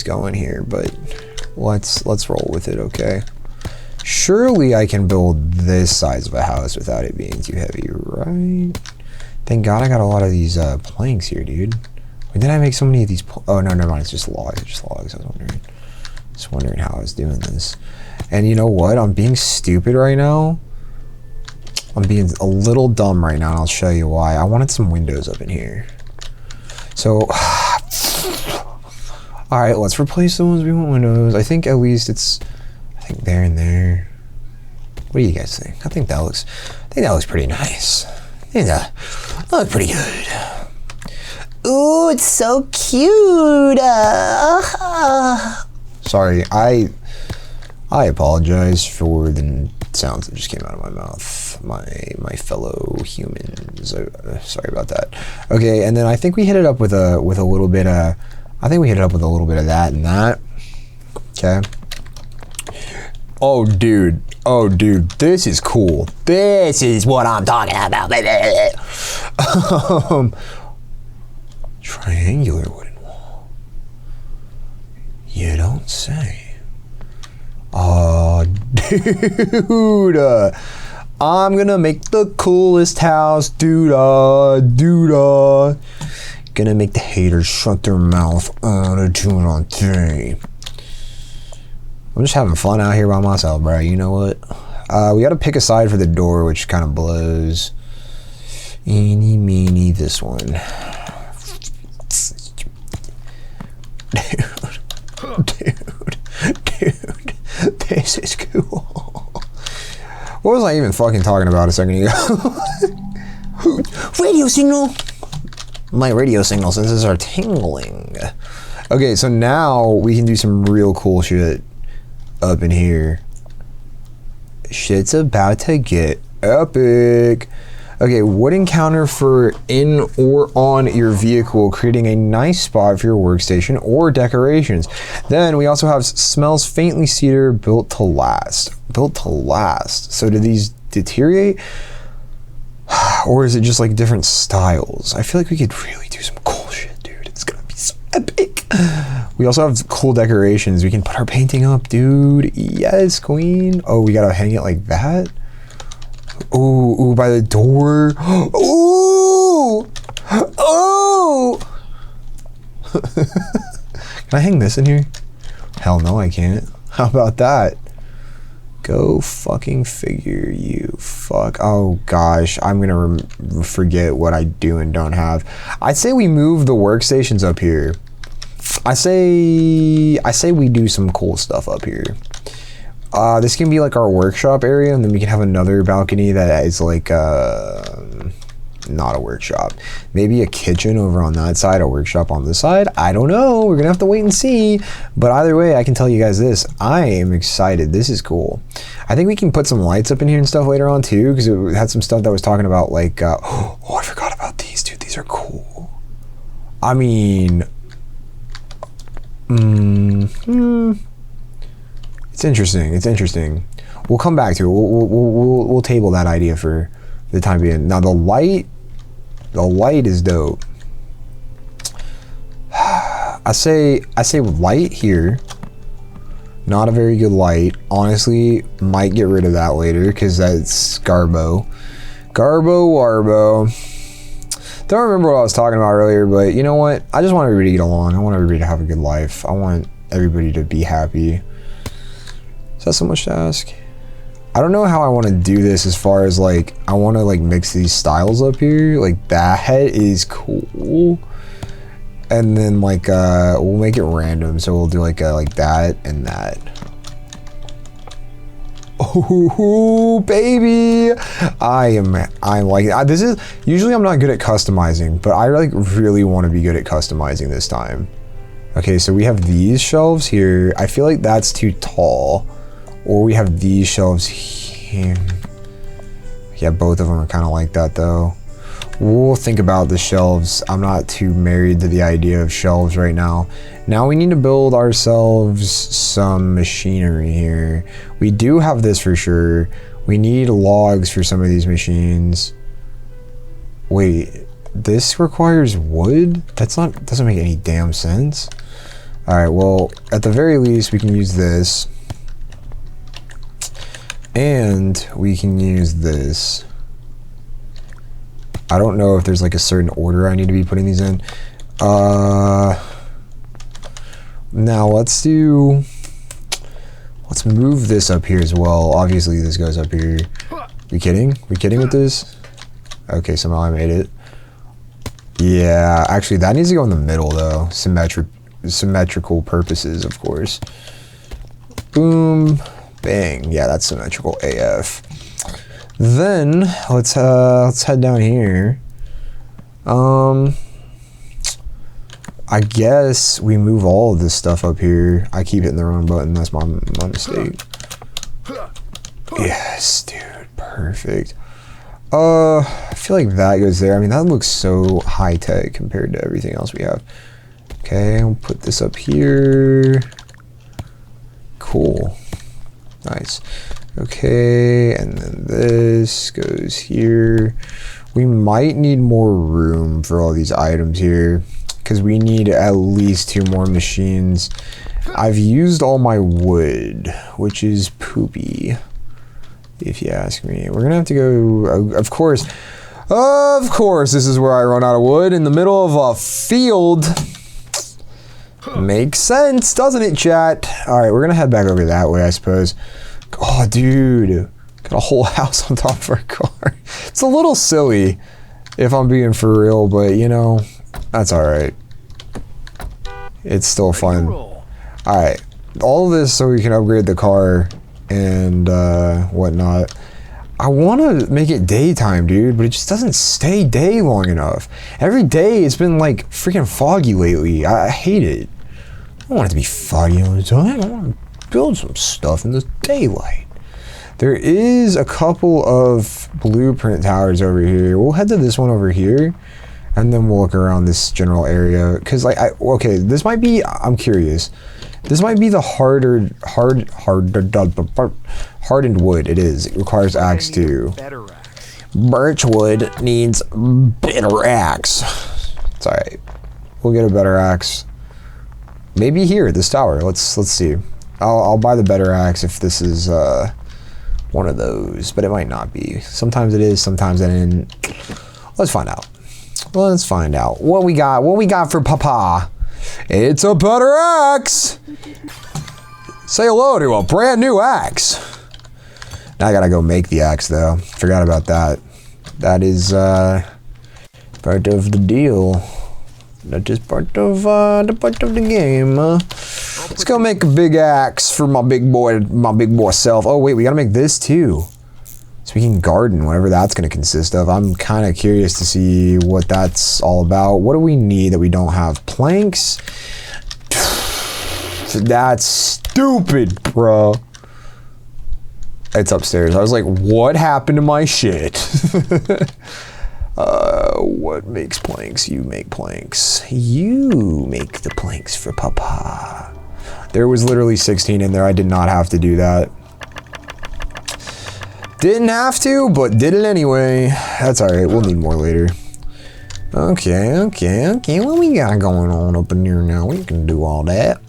going here, but let's roll with it, okay? Surely I can build this size of a house without it being too heavy, right? Thank God I got a lot of these planks here, dude. When did I make so many of these? Oh, no, never mind. It's just logs. I was wondering how I was doing this. And you know what? I'm being stupid right now. I'm being a little dumb right now, and I'll show you why. I wanted some windows up in here. So, all right, let's replace the ones we want windows. I think at least it's... I think there and there. What do you guys think? I think that looks pretty nice. I think that looks pretty good. Ooh, it's so cute. Sorry, I apologize for the sounds that just came out of my mouth. My fellow humans. Sorry about that. Okay, and then I think we hit it up with a little bit of... I think we hit it up with a little bit of that and that. Okay. Oh, dude, this is cool. This is what I'm talking about, baby. Triangular wooden wall. You don't say. Oh, dude. I'm gonna make the coolest house. Doo-dah, doo-dah. Gonna make the haters shut their mouth on a 2 on 3. I'm just having fun out here by myself, bro. You know what? We gotta pick a side for the door, which kind of blows. Eeny, meeny, this one. Dude, this is cool. What was I even fucking talking about a second ago? Radio signal. My radio signal senses are tingling. Okay, so now we can do some real cool shit up in here. Shit's about to get epic. Okay, wooden counter for in or on your vehicle, creating a nice spot for your workstation or decorations. Then we also have smells faintly cedar, built to last. Built to last. So do these deteriorate? Or is it just like different styles? I feel like we could really do some cool shit, dude. It's gonna be so epic. We also have cool decorations. We can put our painting up, dude. Yes, queen. Oh, we gotta hang it like that? Ooh, by the door. Ooh! Oh! Can I hang this in here? Hell no, I can't. How about that? Go fucking figure, you fuck. Oh gosh, I'm gonna forget what I do and don't have. I'd say we move the workstations up here. I say we do some cool stuff up here. This can be like our workshop area, and then we can have another balcony that is like not a workshop. Maybe a kitchen over on that side, a workshop on this side. I don't know. We're gonna have to wait and see. But either way, I can tell you guys this. I am excited. This is cool. I think we can put some lights up in here and stuff later on too, because it had some stuff that was talking about like, oh, I forgot about these, dude. These are cool. I mean, it's interesting. It's interesting. We'll come back to it. We'll table that idea for the time being. Now the light is dope. I say light here. Not a very good light. Honestly, might get rid of that later because that's Garbo. Warbo. Don't remember what I was talking about earlier, but you know what? I just want everybody to get along. I want everybody to have a good life. I want everybody to be happy. Is that so much to ask? I don't know how I want to do this as far as like, I want to like mix these styles up here. Like that is cool. And then like, we'll make it random. So we'll do like that and that. Oh baby, I'm like, this is, usually I'm not good at customizing, but I like really want to be good at customizing this time. Okay, so we have these shelves here. I feel like that's too tall. Or we have these shelves here. Yeah, both of them are kind of like that though. We'll think about the shelves. I'm not too married to the idea of shelves right now. Now we need to build ourselves some machinery here. We do have this for sure. We need logs for some of these machines. Wait, this requires wood? Doesn't make any damn sense. All right, well, at the very least, we can use this. And we can use this. I don't know if there's like a certain order I need to be putting these in. Now let's move this up here as well. Obviously this goes up here. We kidding? We kidding with this? Okay, somehow I made it. Yeah, actually that needs to go in the middle though. Symmetrical purposes, of course. Boom. Bang. Yeah, that's symmetrical AF. Then let's head down here. I guess we move all of this stuff up here. I keep hitting the wrong button. That's my mistake. Yes, dude. Perfect. I feel like that goes there. I mean, that looks so high tech compared to everything else we have. Okay, we'll put this up here. Cool. Nice. Okay, and then this goes here. We might need more room for all these items here because we need at least 2 more machines. I've used all my wood, which is poopy. if you ask me. We're gonna have to go, of course, this is where I run out of wood, in the middle of a field. Makes sense, doesn't it, chat? Alright, we're gonna head back over that way, I suppose. Oh, dude. Got a whole house on top of our car. It's a little silly, if I'm being for real, but, you know, that's alright. It's still fun. Alright. All of this so we can upgrade the car and whatnot. I want to make it daytime, dude, but it just doesn't stay day long enough. Every day it's been like freaking foggy lately. I hate it. I don't want it to be foggy all the time. I want to build some stuff in the daylight. There is a couple of blueprint towers over here. We'll head to this one over here, and then we'll look around this general area. Because, like, okay, this might be, I'm curious. This might be the hardened wood. It is. It requires axe too. Birch wood needs better axe. It's alright. We'll get a better axe. Maybe here, this tower. Let's see. I'll buy the better axe if this is one of those, but it might not be. Sometimes it is, sometimes it isn't. Let's find out. Let's find out what we got. What we got for Papa? It's a better axe. Say hello to a brand new axe. Now I gotta go make the axe though. Forgot about that. That is part of the deal. That is part of the game. Let's go make a big axe for my big boy self. Oh wait, we gotta make this too. So we can garden, whatever that's gonna consist of. I'm kind of curious to see what that's all about. What do we need that we don't have? Planks? That's stupid, bro. It's upstairs. I was like, what happened to my shit? What makes planks? You make planks. You make the planks for Papa. There was literally 16 in there. I did not have to do that. Didn't have to, but did it anyway. That's alright. We'll need more later. Okay. What we got going on up in here now? We can do all that.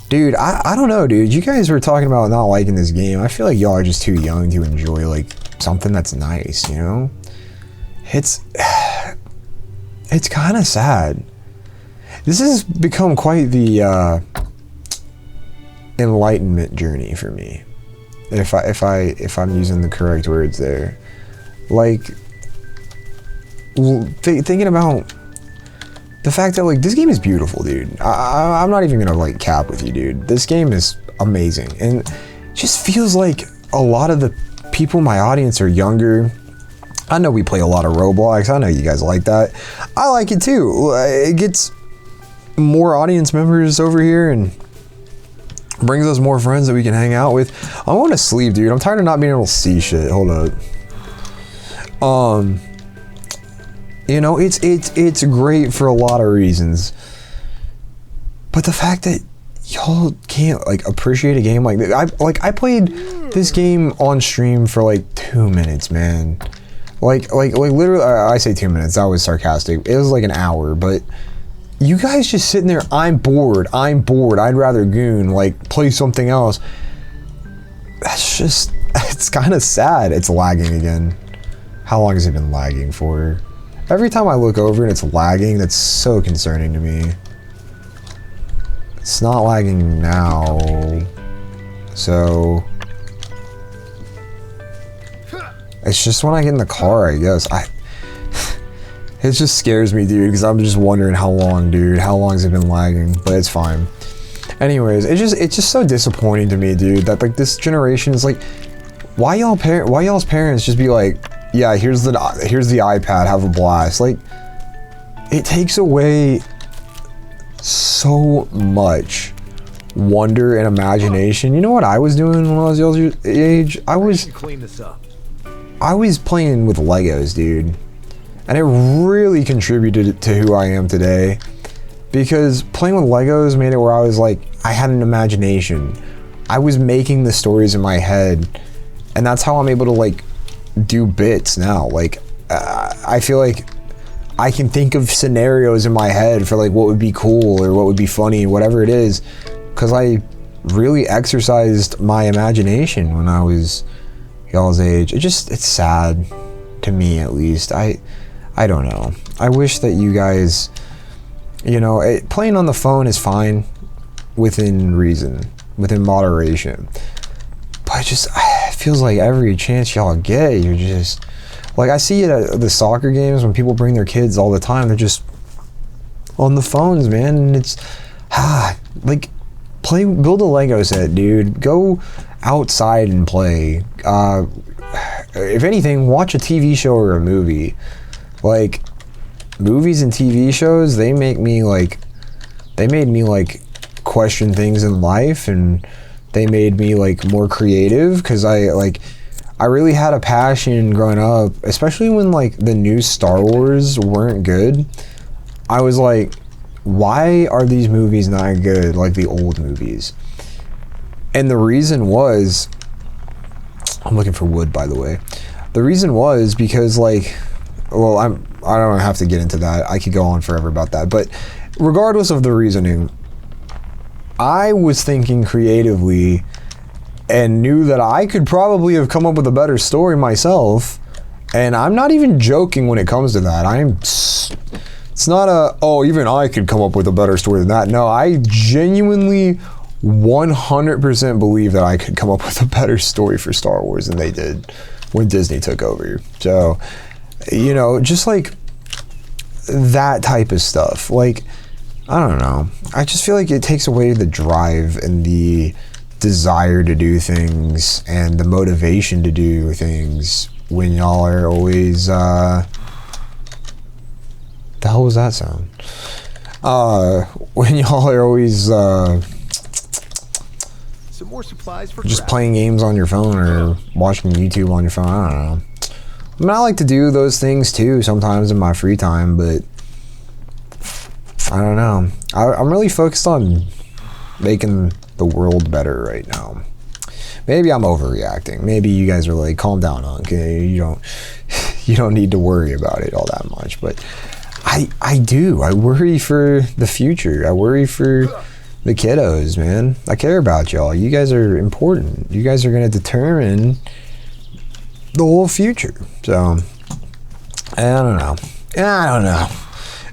Dude, I don't know, dude. You guys were talking about not liking this game. I feel like y'all are just too young to enjoy, like, something that's nice, you know? It's kind of sad. This has become quite the enlightenment journey for me. If I'm using the correct words there. Like, thinking about the fact that, like, this game is beautiful, dude. I'm not even gonna, like, cap with you, dude. This game is amazing, and it just feels like a lot of the people in my audience are younger. I know we play a lot of Roblox. I know you guys like that. I like it too. It gets more audience members over here and brings us more friends that we can hang out with. I want to sleep, dude. I'm tired of not being able to see shit. Hold up. You know, it's great for a lot of reasons, but the fact that y'all can't, like, appreciate a game like this. I played this game on stream for like 2 minutes, man. Like literally, I say 2 minutes. That was sarcastic. It was like an hour, but you guys just sitting there. I'm bored. I'd rather goon, like, play something else. That's just, it's kind of sad. It's lagging again. How long has it been lagging for? Every time I look over and it's lagging, that's so concerning to me. It's not lagging now. So it's just when I get in the car, I guess. It just scares me, dude, because I'm just wondering how long, dude. How long has it been lagging? But it's fine. Anyways, it's just so disappointing to me, dude, that, like, this generation is like, why y'all's parents just be like, yeah, here's the iPad, have a blast. Like, it takes away so much wonder and imagination. You know what I was doing when I was y'all's age? I was playing with Legos, dude. And it really contributed to who I am today, because playing with Legos made it where I was like, I had an imagination. I was making the stories in my head, and that's how I'm able to, like, do bits now. Like, I feel like I can think of scenarios in my head for, like, what would be cool or what would be funny, whatever it is, because I really exercised my imagination when I was y'all's age. It's sad to me, at least. I don't know. I wish that you guys, you know, playing on the phone is fine within reason, within moderation. But it feels like every chance y'all get, you're just, like, I see it at the soccer games when people bring their kids all the time. They're just on the phones, man. And it's, like, build a Lego set, dude. Go outside and play. If anything, watch a TV show or a movie. Like, movies and TV shows, they made me like question things in life, and they made me like more creative, because I really had a passion growing up, especially when like the new Star Wars weren't good. I was like, why are these movies not good like the old movies? And the reason was, I'm looking for wood, by the way. The reason was because, like, well, I don't have to get into that. I could go on forever about that. But regardless of the reasoning, I was thinking creatively and knew that I could probably have come up with a better story myself. And I'm not even joking when it comes to that. It's not even I could come up with a better story than that. No, I genuinely 100% believe that I could come up with a better story for Star Wars than they did when Disney took over. So, you know, just like that type of stuff. Like, I don't know. I just feel like it takes away the drive and the desire to do things and the motivation to do things when y'all are always, the hell was that sound? When y'all are always, Some more supplies for just crafting. playing games on your phone or watching YouTube on your phone. I don't know. I mean, I like to do those things too sometimes in my free time, but I don't know. I'm really focused on making the world better right now. Maybe I'm overreacting. Maybe you guys are like, calm down, okay? You don't need to worry about it all that much. But I do. I worry for the future. I worry for the kiddos, man. I care about y'all. You guys are important. You guys are going to determine the whole future. So, I don't know.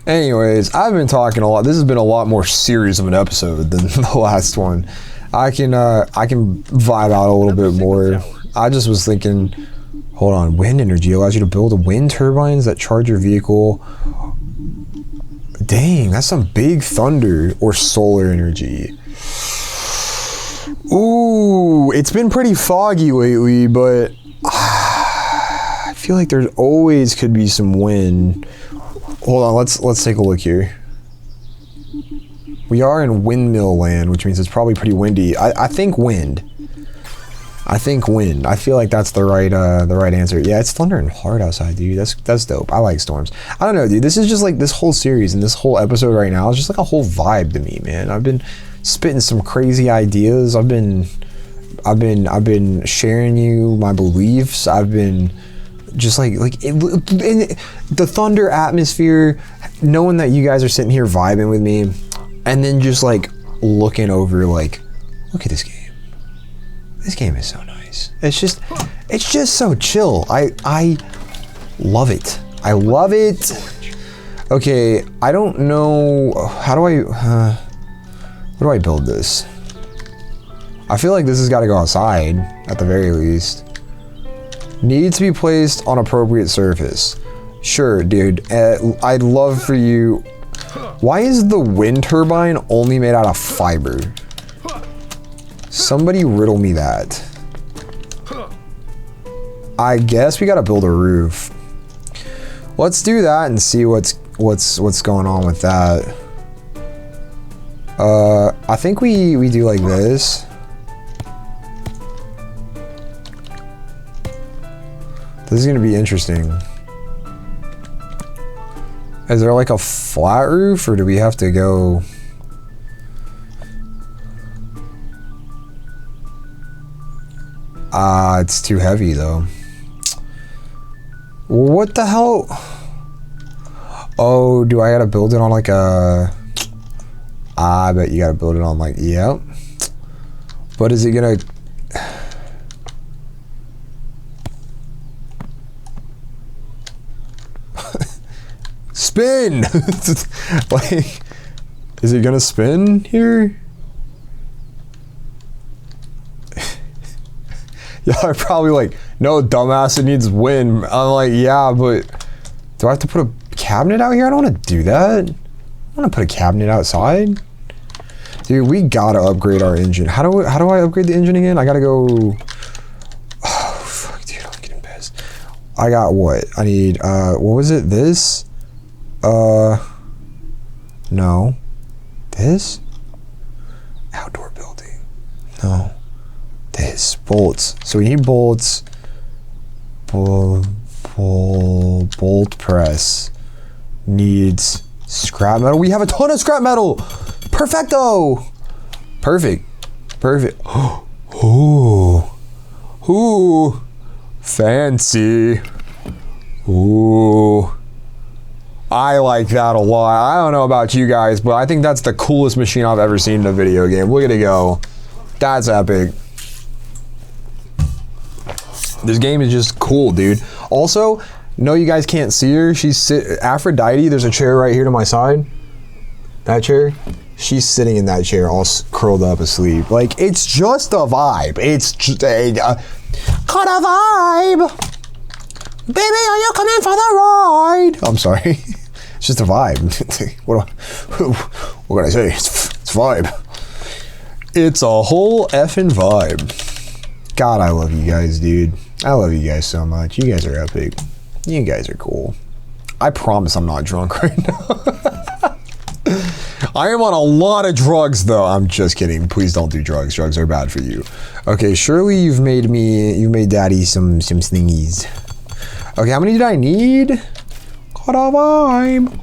Anyways, I've been talking a lot. This has been a lot more serious of an episode than the last one. I can vibe out a little bit more. I just was thinking, hold on, wind energy allows you to build wind turbines that charge your vehicle. Dang, that's some big thunder. Or solar energy. Ooh, it's been pretty foggy lately, but I feel like there's always could be some wind. Hold on, let's take a look here. We are in windmill land, which means it's probably pretty windy. I think wind. I feel like that's the right answer. Yeah, it's thundering hard outside, dude. That's dope. I like storms. I don't know, dude. This is just like this whole series and this whole episode right now is just like a whole vibe to me, man. I've been spitting some crazy ideas. I've been sharing you my beliefs. I've been just in the thunder atmosphere, knowing that you guys are sitting here vibing with me, and then just like looking over, like, look at this game. This game is so nice. It's just so chill. I love it. I love it. Okay, I don't know. What do I build this? I feel like this has got to go outside at the very least. Needs to be placed on appropriate surface. Sure, dude. I'd love for you. Why is the wind turbine only made out of fiber? Somebody riddle me that. I guess we gotta build a roof. Let's do that and see what's going on with that. I think we do like this. This is gonna be interesting. Is there like a flat roof, or do we have to go? It's too heavy though. What the hell? Oh, do I gotta build it on like a... I bet you gotta build it on like, yep. But is it gonna... spin. Like, is it gonna spin here? Y'all are probably like, no, dumbass, it needs wind. I'm like, yeah, but do I have to put a cabinet out here? I don't want to do that. I want to put a cabinet outside. Dude, we gotta upgrade our engine. How do I upgrade the engine again? I gotta go. Oh fuck, dude, I'm getting pissed. I got what? I need what was it? This? No. This? Outdoor building. No. This. Bolts. So we need bolts. Bolt press. Needs scrap metal. We have a ton of scrap metal. Perfecto. Perfect. Perfect. Ooh. Ooh. Fancy. Ooh. I like that a lot. I don't know about you guys, but I think that's the coolest machine I've ever seen in a video game. Look at it go. That's epic. This game is just cool, dude. Also, no, you guys can't see her. She's Aphrodite. There's a chair right here to my side. That chair. She's sitting in that chair, all curled up asleep. Like, it's just a vibe. It's just a cut a vibe. Baby, are you coming for the ride? I'm sorry. It's just a vibe. what can I say? It's vibe. It's a whole effing vibe. God, I love you guys, dude. I love you guys so much. You guys are epic. You guys are cool. I promise I'm not drunk right now. I am on a lot of drugs, though. I'm just kidding. Please don't do drugs. Drugs are bad for you. Okay, surely you made daddy some thingies. Okay, how many did I need? Got a vibe.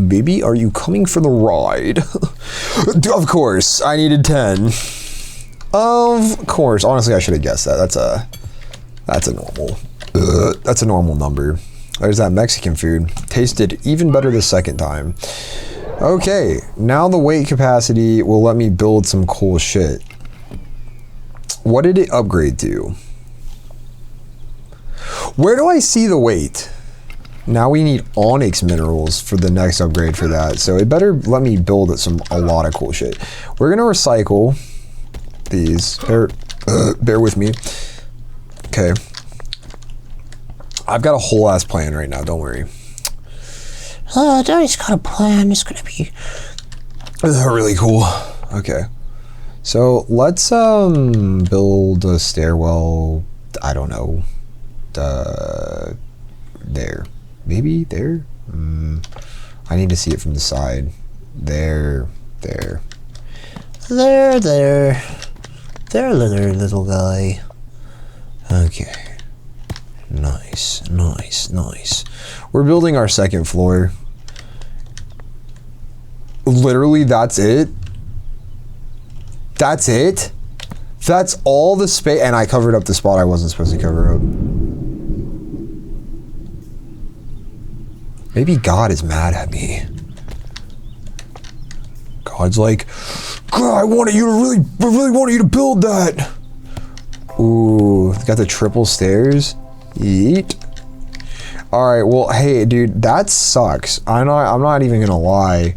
Baby, are you coming for the ride? Of course, I needed 10. Of course. Honestly, I should have guessed that. That's a normal number. There's that Mexican food. Tasted even better the second time. Okay, now the weight capacity will let me build some cool shit. What did it upgrade to? Where do I see the weight? Now we need onyx minerals for the next upgrade for that. So it better let me build a lot of cool shit. We're gonna recycle these. Bear with me. Okay. I've got a whole ass plan right now, don't worry. Daddy's got a plan. It's gonna be really cool. Okay. So let's build a stairwell. I don't know. There. Maybe there? I need to see it from the side. There. There, little guy. Okay. Nice. We're building our second floor. Literally, that's it. That's it. That's all the space. And I covered up the spot I wasn't supposed to cover up. Maybe God is mad at me. God's like, God, I really wanted you to build that. Ooh, it's got the triple stairs. Yeet. All right, well, hey, dude, that sucks. I'm not even gonna lie.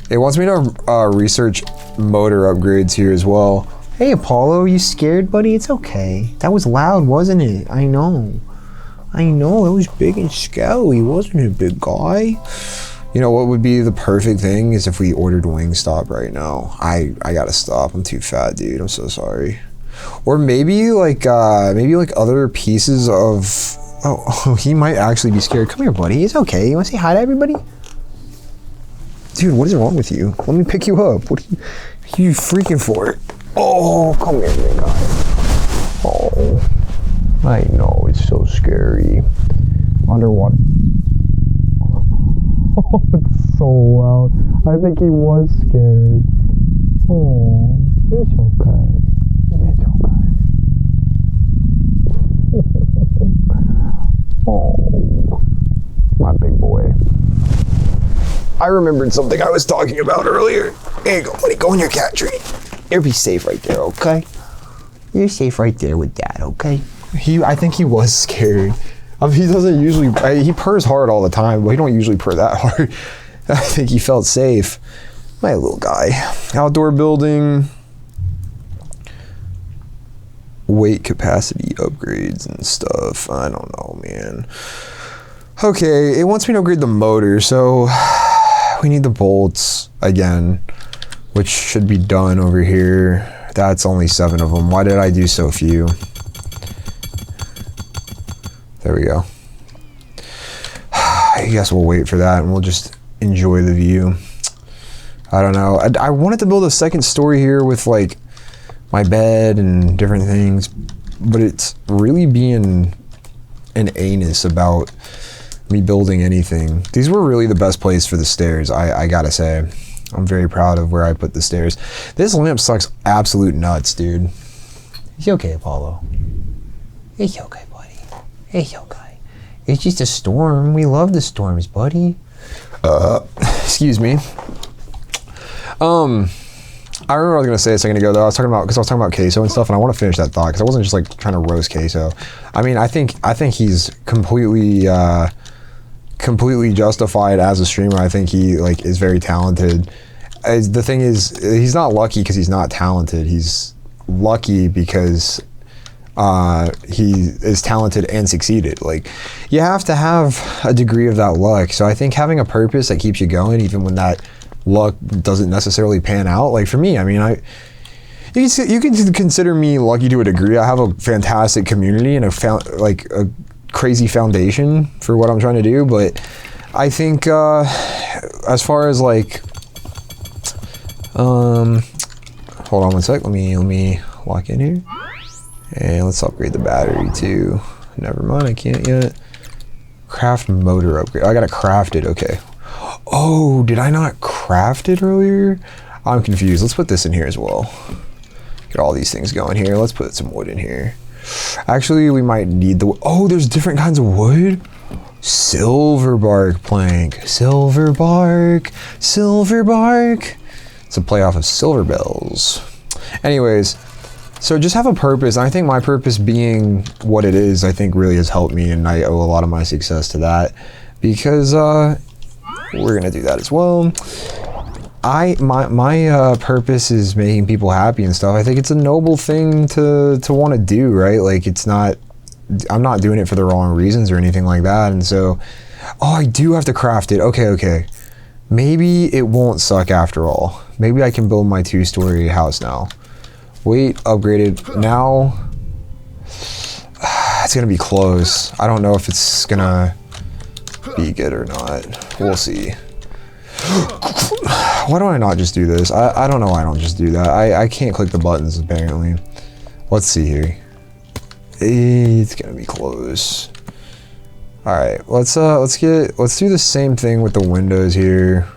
It wants me to research motor upgrades here as well. Hey, Apollo, you scared, buddy? It's okay. That was loud, wasn't it? I know, it was big and scary, wasn't it, big guy? You know what would be the perfect thing is if we ordered Wingstop right now. I gotta stop. I'm too fat, dude. I'm so sorry. Or maybe like other pieces of. Oh, he might actually be scared. Come here, buddy. It's okay. You want to say hi to everybody? Dude, what is wrong with you? Let me pick you up. What are you freaking for? Oh, come here, big guy. Oh, I know, it's so scary. Underwater. Oh, it's so loud. I think he was scared. Oh, it's okay. It's okay. Oh, my big boy. I remembered something I was talking about earlier. There you go, buddy. Go in your cat tree. You'll be safe right there, okay? You're safe right there with Dad, okay? I think he was scared. He doesn't usually, he purrs hard all the time, but he don't usually purr that hard. I think he felt safe. My little guy. Outdoor building. Weight capacity upgrades and stuff. I don't know, man. Okay, it wants me to upgrade the motor, so we need the bolts again, which should be done over here. That's only 7 of them. Why did I do so few? There we go. I guess we'll wait for that and we'll just enjoy the view. I don't know. I wanted to build a second story here with like my bed and different things, but it's really being an anus about me building anything. These were really the best place for the stairs, I gotta say. I'm very proud of where I put the stairs. This lamp sucks absolute nuts, dude. It's okay, Apollo. It's okay, buddy. It's okay. It's just a storm. We love the storms, buddy. Excuse me. I remember what I was gonna say a second ago though. I was talking about queso and stuff, and I want to finish that thought because I wasn't just like trying to roast queso. I mean, I think he's completely justified as a streamer. I think he like is very talented. The thing is, he's not lucky because he's not talented. He's lucky because he is talented and succeeded. Like, you have to have a degree of that luck. So I think having a purpose that keeps you going, even when that luck doesn't necessarily pan out. Like for me, I mean, you can consider me lucky to a degree. I have a fantastic community and a crazy foundation for what I'm trying to do. But I think as far as like, hold on one sec. Let me walk in here and let's upgrade the battery too. Never mind, I can't yet. Craft motor upgrade. I gotta craft it. Okay. Oh, did I not craft it earlier? I'm confused. Let's put this in here as well. Get all these things going here. Let's put some wood in here. Actually, we might need the... Oh, there's different kinds of wood. Silver bark plank. Silver bark. Silver bark. It's a play off of Silver Bells. Anyways, so just have a purpose. I think my purpose being what it is, I think really has helped me, and I owe a lot of my success to that. Because, we're gonna do that as well. My purpose is making people happy and stuff. I think it's a noble thing to want to do, right? Like I'm not doing it for the wrong reasons or anything like that. And so, oh, I do have to craft it. Okay. Maybe it won't suck after all. Maybe I can build my 2-story house now. Wait, upgraded now. It's gonna be close. I don't know if it's gonna be good or not. We'll see. Why don't I not just do this? I don't know why I don't just do that. I can't click the buttons apparently. Let's see here. It's gonna be close. Alright, let's do the same thing with the windows here.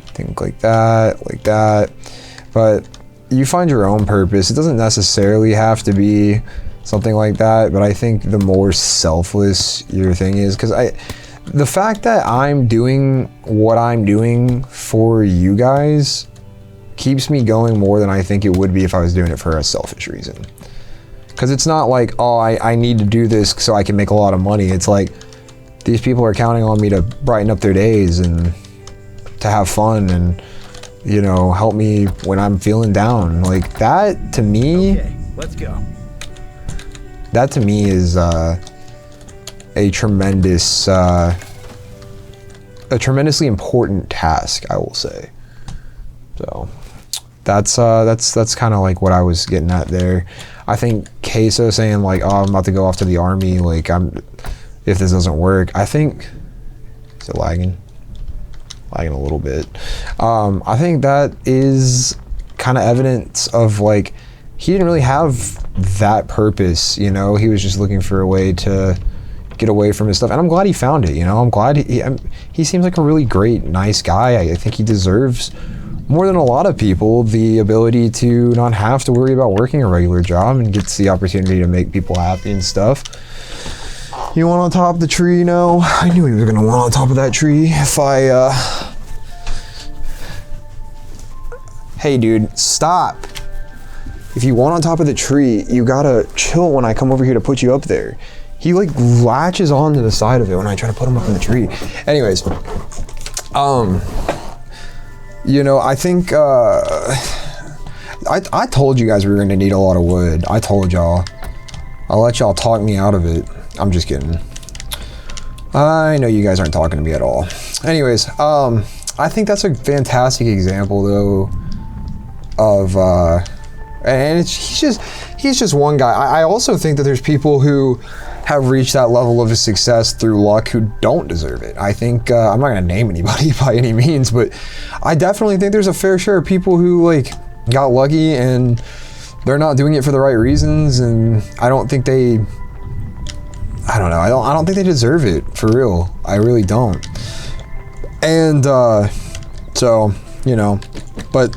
Think like that. But you find your own purpose. It doesn't necessarily have to be something like that, but I think the more selfless your thing is, because the fact that I'm doing what I'm doing for you guys keeps me going more than I think it would be if I was doing it for a selfish reason. Because it's not like, oh, I need to do this so I can make a lot of money. It's like, these people are counting on me to brighten up their days and to have fun and, you know, help me when I'm feeling down. Like, that to me... Okay, let's go. That to me is a tremendously important task, I will say. So that's kind of like what I was getting at there. I think Queso saying like, oh, I'm about to go off to the army, like if this doesn't work, I think, is it lagging a little bit? I think that is kind of evidence of like, he didn't really have that purpose, you know. He was just looking for a way to get away from his stuff, and I'm glad he found it, you know. I'm glad he seems like a really great, nice guy. I think he deserves more than a lot of people the ability to not have to worry about working a regular job and gets the opportunity to make people happy and stuff. You want on top of the tree? No, I knew he was gonna want on top of that tree. If hey dude, stop. If you want on top of the tree, you gotta chill when I come over here to put you up there. he like latches onto the side of it when I try to put him up in the tree. Anyways, you know, I think I told you guys we were gonna need a lot of wood. I told y'all. I'll let y'all talk me out of it. I'm just kidding. I know you guys aren't talking to me at all. Anyways, I think that's a fantastic example though of and he's just one guy. I also think that there's people who have reached that level of success through luck who don't deserve it. I think I'm not gonna name anybody by any means, but I definitely think there's a fair share of people who like got lucky and they're not doing it for the right reasons, and I don't think they I don't think they deserve it, for real. I really don't. And so, you know, but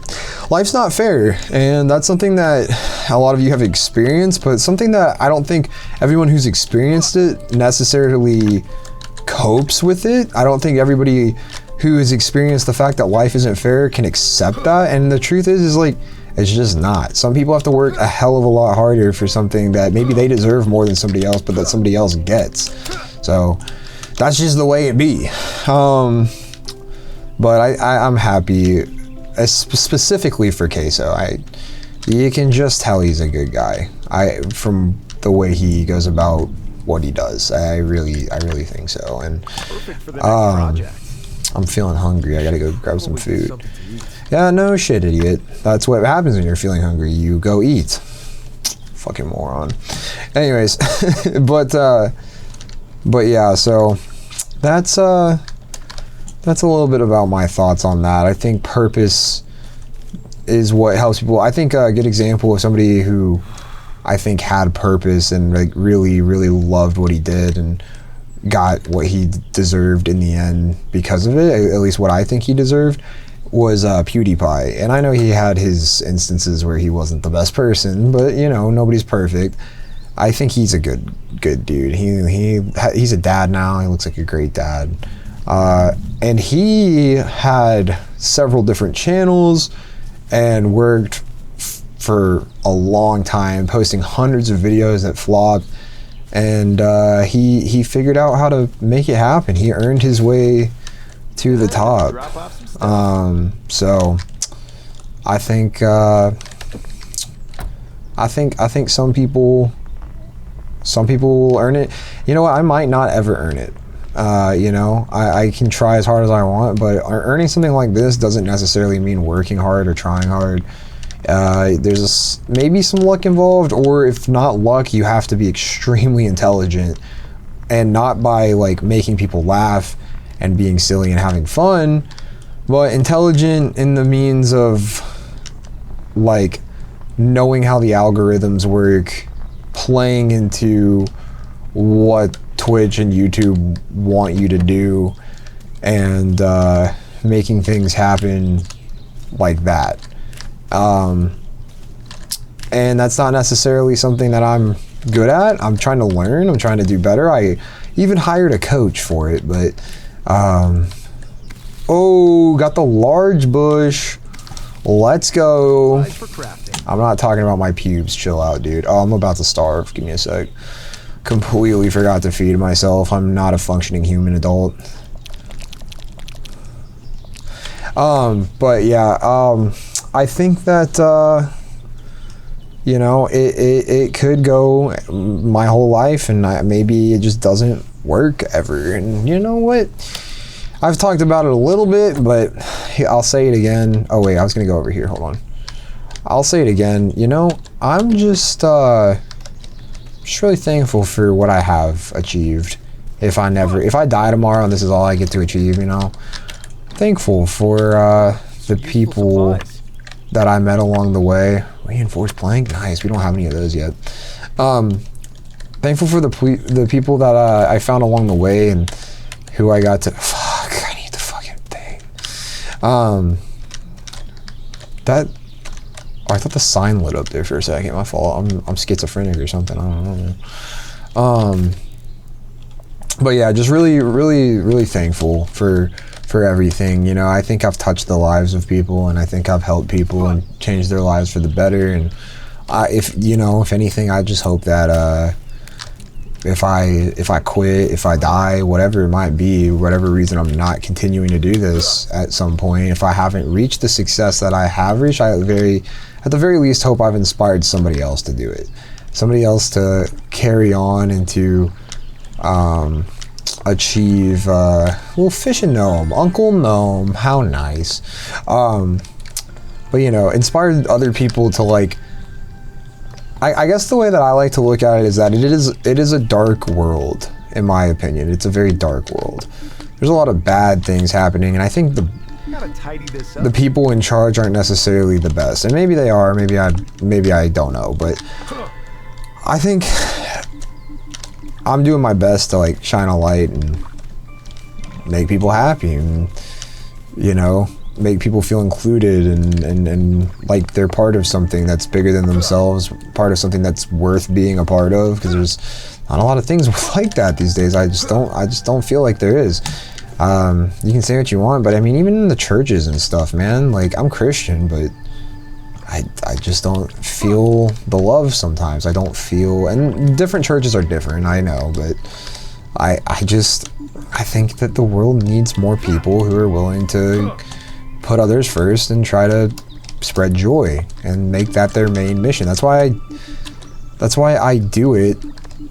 life's not fair, and that's something that a lot of you have experienced, but something that I don't think everyone who's experienced it necessarily copes with it. I don't think everybody who has experienced the fact that life isn't fair can accept that, and the truth is like, it's just not. Some people have to work a hell of a lot harder for something that maybe they deserve more than somebody else, but that somebody else gets. So that's just the way it be. But I'm happy, specifically for Queso. You can just tell he's a good guy. From the way he goes about what he does. I really think so. And Perfect for the next project. I'm feeling hungry. I gotta go grab some food. Yeah, no shit, idiot. That's what happens when you're feeling hungry. You go eat. Fucking moron. Anyways, but yeah, so that's a little bit about my thoughts on that. I think purpose is what helps people. I think a good example of somebody who I think had purpose and like really loved what he did and got what he deserved in the end because of it, at least what I think he deserved, was PewDiePie. And I know he had his instances where he wasn't the best person, but you know, nobody's perfect. I think he's a good dude. He's a dad now. He looks like a great dad. And he had several different channels and worked for a long time, posting hundreds of videos that flopped. And he figured out how to make it happen. He earned his way to the top. So I think some people will earn it. You know what? I might not ever earn it. You know, I can try as hard as I want, but earning something like this doesn't necessarily mean working hard or trying hard. There's maybe some luck involved, or if not luck, you have to be extremely intelligent, and not by like making people laugh and being silly and having fun, but intelligent in the means of like knowing how the algorithms work, playing into what Twitch and YouTube want you to do, and making things happen like that. And that's not necessarily something that I'm good at. I'm trying to learn. I'm trying to do better. I even hired a coach for it, but oh, got the large bush. Let's go. I'm not talking about my pubes. Chill out, dude. Oh, I'm about to starve. Give me a sec. Completely forgot to feed myself. I'm not a functioning human adult. But yeah, I think that you know, it could go my whole life, and maybe it just doesn't work ever. And you know what? I've talked about it a little bit, but I'll say it again. Oh wait, I was gonna go over here. Hold on. I'll say it again. You know, I'm just really thankful for what I have achieved. If I die tomorrow and this is all I get to achieve, you know, thankful for the people that I met along the way. Reinforced plank, nice. We don't have any of those yet. Thankful for the people that I found along the way and who I got to. Fuck, I need the fucking thing. That. Oh, I thought the sign lit up there for a second. My fault. I'm schizophrenic or something. I don't know, man. But yeah, just really thankful for everything. You know, I think I've touched the lives of people, and I think I've helped people and changed their lives for the better. And if anything, I just hope that if I quit, if I die, whatever it might be, whatever reason I'm not continuing to do this at some point, if I haven't reached the success that I have reached, I at the very least hope I've inspired somebody else to do it. Somebody else to carry on and to achieve, well, Fish and Gnome, Uncle Gnome, how nice. But you know, inspire other people to like, I guess the way that I like to look at it is that it is a dark world, in my opinion. It's a very dark world. There's a lot of bad things happening, and I think the people in charge aren't necessarily the best. And maybe they are, maybe I don't know, but I think I'm doing my best to like shine a light and make people happy and, you know, make people feel included and like they're part of something that's bigger than themselves, part of something that's worth being a part of, because there's not a lot of things like that these days. I just don't feel like there is. You can say what you want, but I mean, even in the churches and stuff, man, like I'm Christian, but I just don't feel the love sometimes. I don't feel, and different churches are different, I know, but I think that the world needs more people who are willing to put others first and try to spread joy and make that their main mission. That's why I do it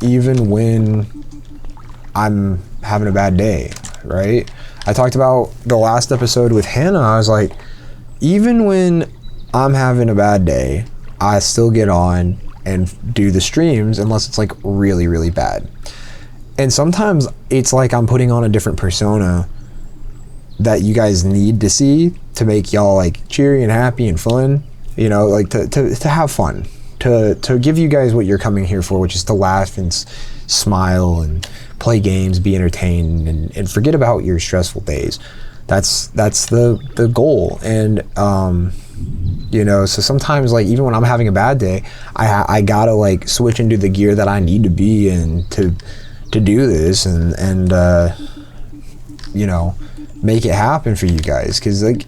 even when I'm having a bad day, right? I talked about the last episode with Hannah. I was like, even when I'm having a bad day, I still get on and do the streams unless it's like really, really bad. And sometimes it's like I'm putting on a different persona that you guys need to see to make y'all like cheery and happy and fun, you know, like to have fun, to give you guys what you're coming here for, which is to laugh and smile and play games, be entertained, and forget about your stressful days. That's the goal. And you know, so sometimes like even when I'm having a bad day, I gotta like switch into the gear that I need to be in to do this and you know, make it happen for you guys, because like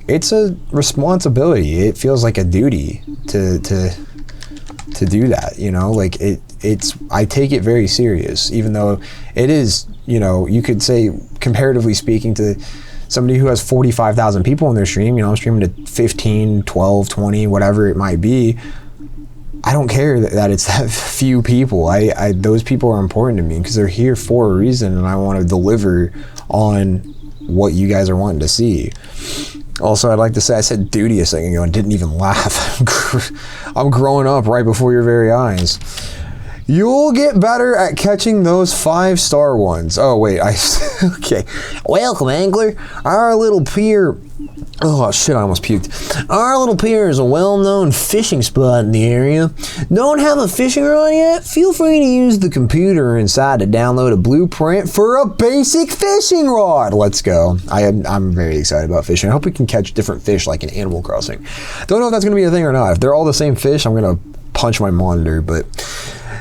it's a responsibility. It feels like a duty to do that, you know, like I take it very serious, even though it is, you know, you could say comparatively speaking to somebody who has 45,000 people in their stream, you know, I'm streaming to 15, 12, 20, whatever it might be. I don't care that it's that few people. Those people are important to me because they're here for a reason, and I want to deliver on what you guys are wanting to see. Also, I'd like to say I said duty a second ago and didn't even laugh. I'm growing up right before your very eyes. You'll get better at catching those 5-star ones. Oh wait, okay. Welcome, angler. Our little pier. Oh shit, I almost puked. Our little pier is a well-known fishing spot in the area. Don't have a fishing rod yet? Feel free to use the computer inside to download a blueprint for a basic fishing rod. Let's go. I'm very excited about fishing. I hope we can catch different fish like in Animal Crossing. Don't know if that's going to be a thing or not. If they're all the same fish, I'm going to punch my monitor, but...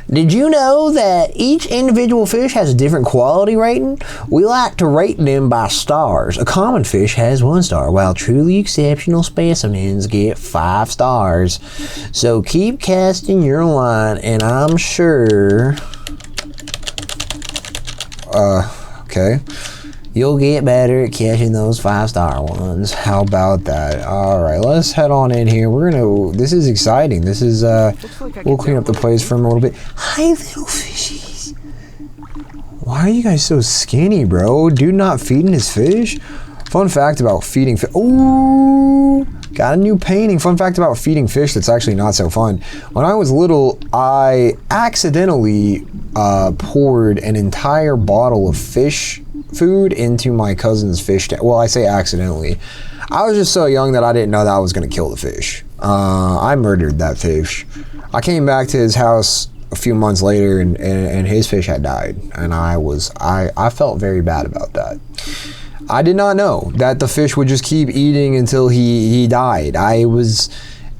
Did you know that each individual fish has a different quality rating? We like to rate them by stars. A common fish has 1 star, while truly exceptional specimens get 5 stars. So keep casting your line, and I'm sure... okay. You'll get better at catching those 5-star ones. How about that? All right, let's head on in here. This is exciting. This is, we'll clean up the place for him a little bit. Hi, little fishies. Why are you guys so skinny, bro? Dude not feeding his fish? Fun fact about feeding fish. Ooh, got a new painting. Fun fact about feeding fish that's actually not so fun. When I was little, I accidentally poured an entire bottle of fish food into my cousin's fish tank. Well, I say accidentally. I was just so young that I didn't know that I was going to kill the fish. I murdered that fish. I came back to his house a few months later and his fish had died. And I felt very bad about that. I did not know that the fish would just keep eating until he died. I was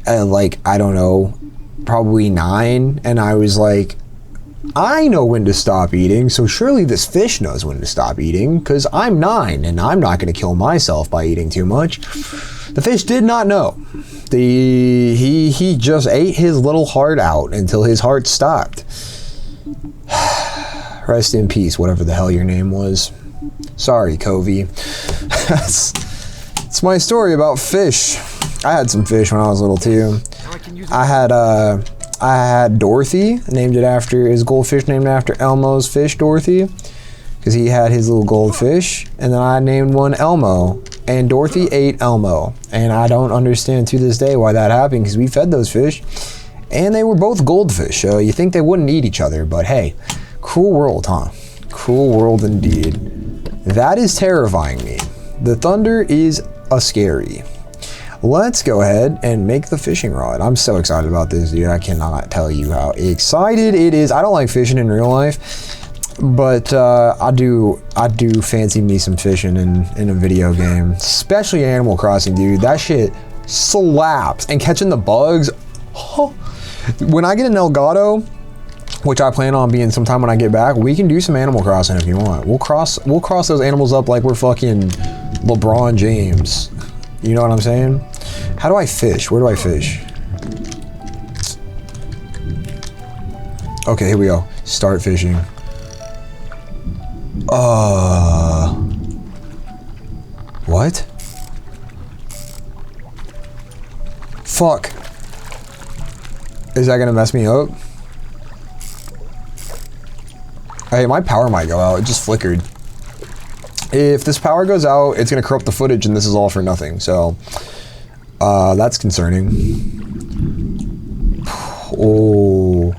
like, I don't know, probably 9. And I was like, I know when to stop eating, so surely this fish knows when to stop eating, because I'm 9 and I'm not going to kill myself by eating too much. The fish did not know. He just ate his little heart out until his heart stopped. Rest in peace, whatever the hell your name was. Sorry, Covey. It's my story about fish. I had some fish when I was little too. I had Dorothy, named it after his goldfish, named after Elmo's fish, Dorothy, because he had his little goldfish, and then I named one Elmo, and Dorothy ate Elmo, and I don't understand to this day why that happened, because we fed those fish, and they were both goldfish, so you think they wouldn't eat each other, but hey, cruel world, huh? Cruel world indeed. That is terrifying me. The thunder is a scary. Let's go ahead and make the fishing rod. I'm so excited about this, dude. I cannot tell you how excited it is. I don't like fishing in real life, but I do fancy me some fishing in a video game, especially Animal Crossing, dude. That shit slaps. And catching the bugs. Oh. When I get an Elgato, which I plan on being sometime when I get back, we can do some Animal Crossing if you want. We'll cross those animals up like we're fucking LeBron James. You know what I'm saying? How do I fish? Where do I fish? Okay, here we go. Start fishing. What? Fuck. Is that gonna mess me up? Hey, my power might go out. It just flickered. If this power goes out, it's gonna corrupt the footage and this is all for nothing. So, that's concerning. Oh.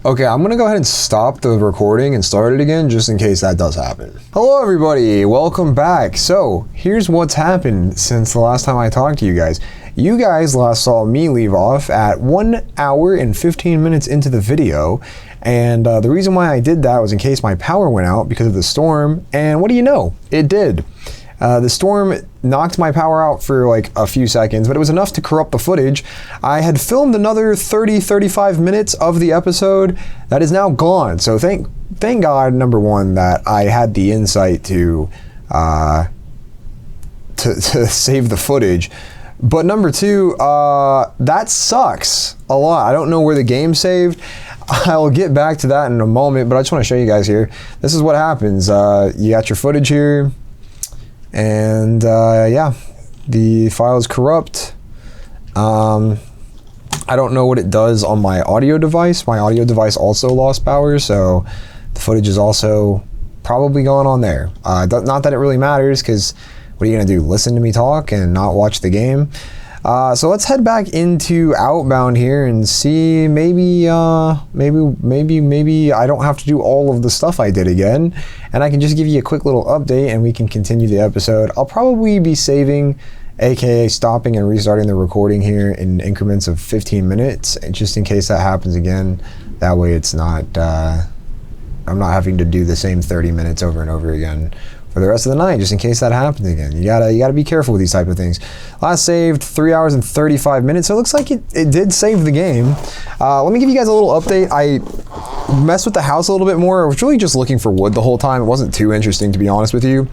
Okay, I'm gonna go ahead and stop the recording and start it again just in case that does happen. Hello everybody, welcome back. So, here's what's happened since the last time I talked to you guys. You guys last saw me leave off at 1 hour and 15 minutes into the video. And the reason why I did that was in case my power went out because of the storm. And what do you know? It did. The storm knocked my power out for like a few seconds, but it was enough to corrupt the footage. I had filmed another 35 minutes of the episode that is now gone. So thank God, number one, that I had the insight to save the footage. But number two, that sucks a lot. I don't know where the game saved. I'll get back to that in a moment, but I just want to show you guys here. This is what happens. You got your footage here, and yeah, the file is corrupt. I don't know what it does on my audio device. My audio device also lost power, so the footage is also probably going on there. Not that it really matters, because what are you gonna do? Listen to me talk and not watch the game? So let's head back into Outbound here and see maybe I don't have to do all of the stuff I did again, and I can just give you a quick little update and we can continue the episode. I'll probably be saving, aka stopping and restarting the recording here in increments of 15 minutes, just in case that happens again. That way it's not, I'm not having to do the same 30 minutes over and over again for the rest of the night, just in case that happens again. You gotta be careful with these type of things. Last saved 3 hours and 35 minutes, so it looks like it did save the game. Let me give you guys a little update. I messed with the house a little bit more. I was really just looking for wood the whole time. It wasn't too interesting, to be honest with you.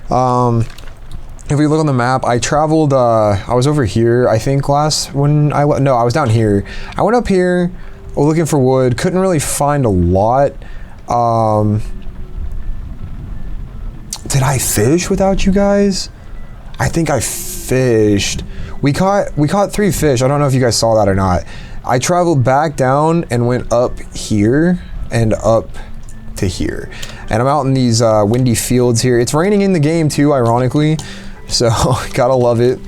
If we look on the map, I traveled, I was over here, I think I was down here. I went up here looking for wood, couldn't really find a lot. Did I fish without you guys? I think I fished. We caught 3 fish. I don't know if you guys saw that or not. I traveled back down and went up here and up to here. And I'm out in these windy fields here. It's raining in the game too, ironically. So gotta love it.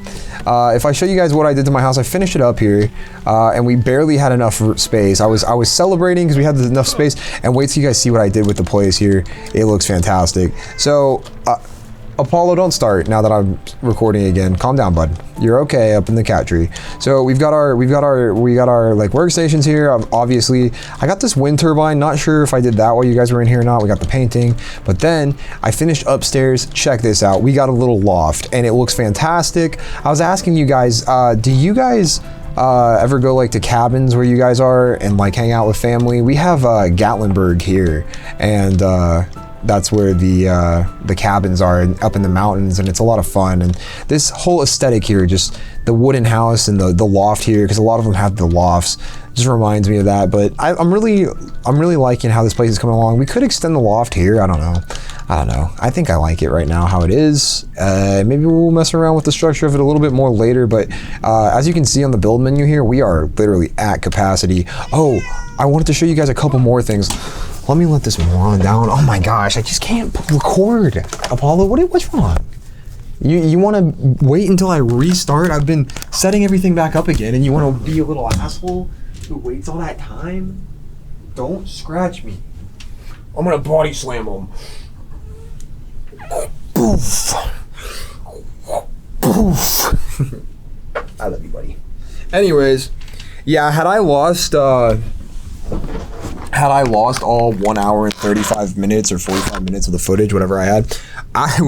If I show you guys what I did to my house, I finished it up here, and we barely had enough space. I was celebrating because we had enough space, and wait till you guys see what I did with the place here. It looks fantastic. So, Apollo, don't start now that I'm recording again. Calm down, bud. You're okay up in the cat tree. So we got our like workstations here. Obviously, I got this wind turbine. Not sure if I did that while you guys were in here or not. We got the painting, but then I finished upstairs. Check this out. We got a little loft, and it looks fantastic. I was asking you guys, do you guys ever go like to cabins where you guys are and like hang out with family? We have Gatlinburg here, and that's where the cabins are, up in the mountains, and it's a lot of fun. And this whole aesthetic here, just the wooden house and the loft here, because a lot of them have the lofts, just reminds me of that. But I'm really liking how this place is coming along. We could extend the loft here. I don't know. I think I like it right now how it is. Maybe we'll mess around with the structure of it a little bit more later, but as you can see on the build menu here, we are literally at capacity. Oh, I wanted to show you guys a couple more things. Let me let this run down. Oh my gosh, I just can't record. Apollo, what's wrong? You want to wait until I restart? I've been setting everything back up again, and you want to be a little asshole who waits all that time? Don't scratch me. I'm gonna body slam him. Boof. Boof. I love you, buddy. Anyways, yeah, had I lost all 1 hour and 35 minutes or 45 minutes of the footage, whatever I had, I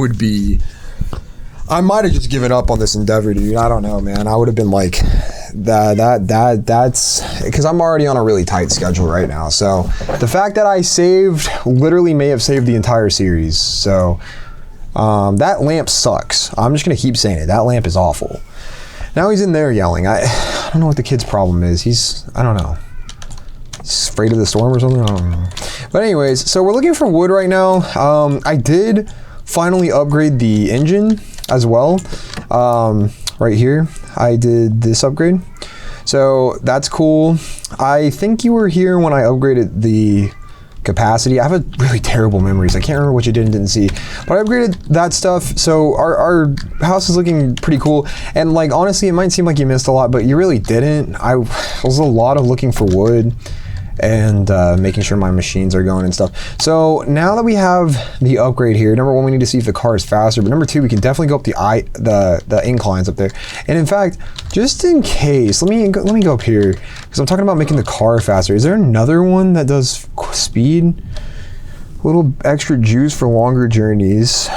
might have just given up on this endeavor, dude. I don't know, man. I would have been like, that's because I'm already on a really tight schedule right now. So the fact that I saved literally may have saved the entire series. So that lamp sucks. I'm just gonna keep saying it. That lamp is awful. Now he's in there yelling. I don't know what the kid's problem is. I don't know. He's afraid of the storm or something. I don't know. But anyways, so we're looking for wood right now. I did finally upgrade the engine as well. Right here, I did this upgrade. So that's cool. I think you were here when I upgraded the capacity. I have a really terrible memories. I can't remember what you did and didn't see, but I upgraded that stuff. So our house is looking pretty cool. And like, honestly, it might seem like you missed a lot, but you really didn't. I was a lot of looking for wood and making sure my machines are going and stuff. So now that we have the upgrade here, number one, we need to see if the car is faster, but number two, we can definitely go up the inclines up there. And in fact, just in case, let me go up here, because I'm talking about making the car faster. Is there another one that does speed? A little extra juice for longer journeys.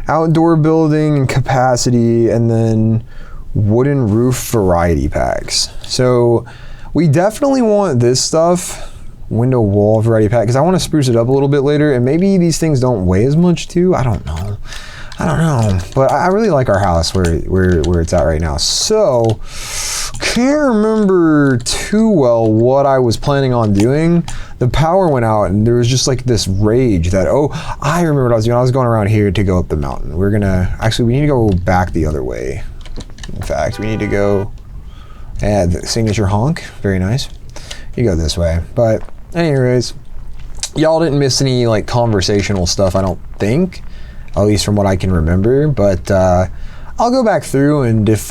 Outdoor building and capacity, and then wooden roof variety packs. So we definitely want this stuff, window wall variety pack, because I want to spruce it up a little bit later, and maybe these things don't weigh as much too. I don't know, but I really like our house where it's at right now. So can't remember too well what I was planning on doing. The power went out, and there was just like this rage that, oh, I remember what I was doing. I was going around here to go up the mountain. We need to go back the other way. In fact, we need to go. Yeah, the signature honk, very nice. You go this way. But anyways, y'all didn't miss any like conversational stuff, I don't think, at least from what I can remember. But I'll go back through, and if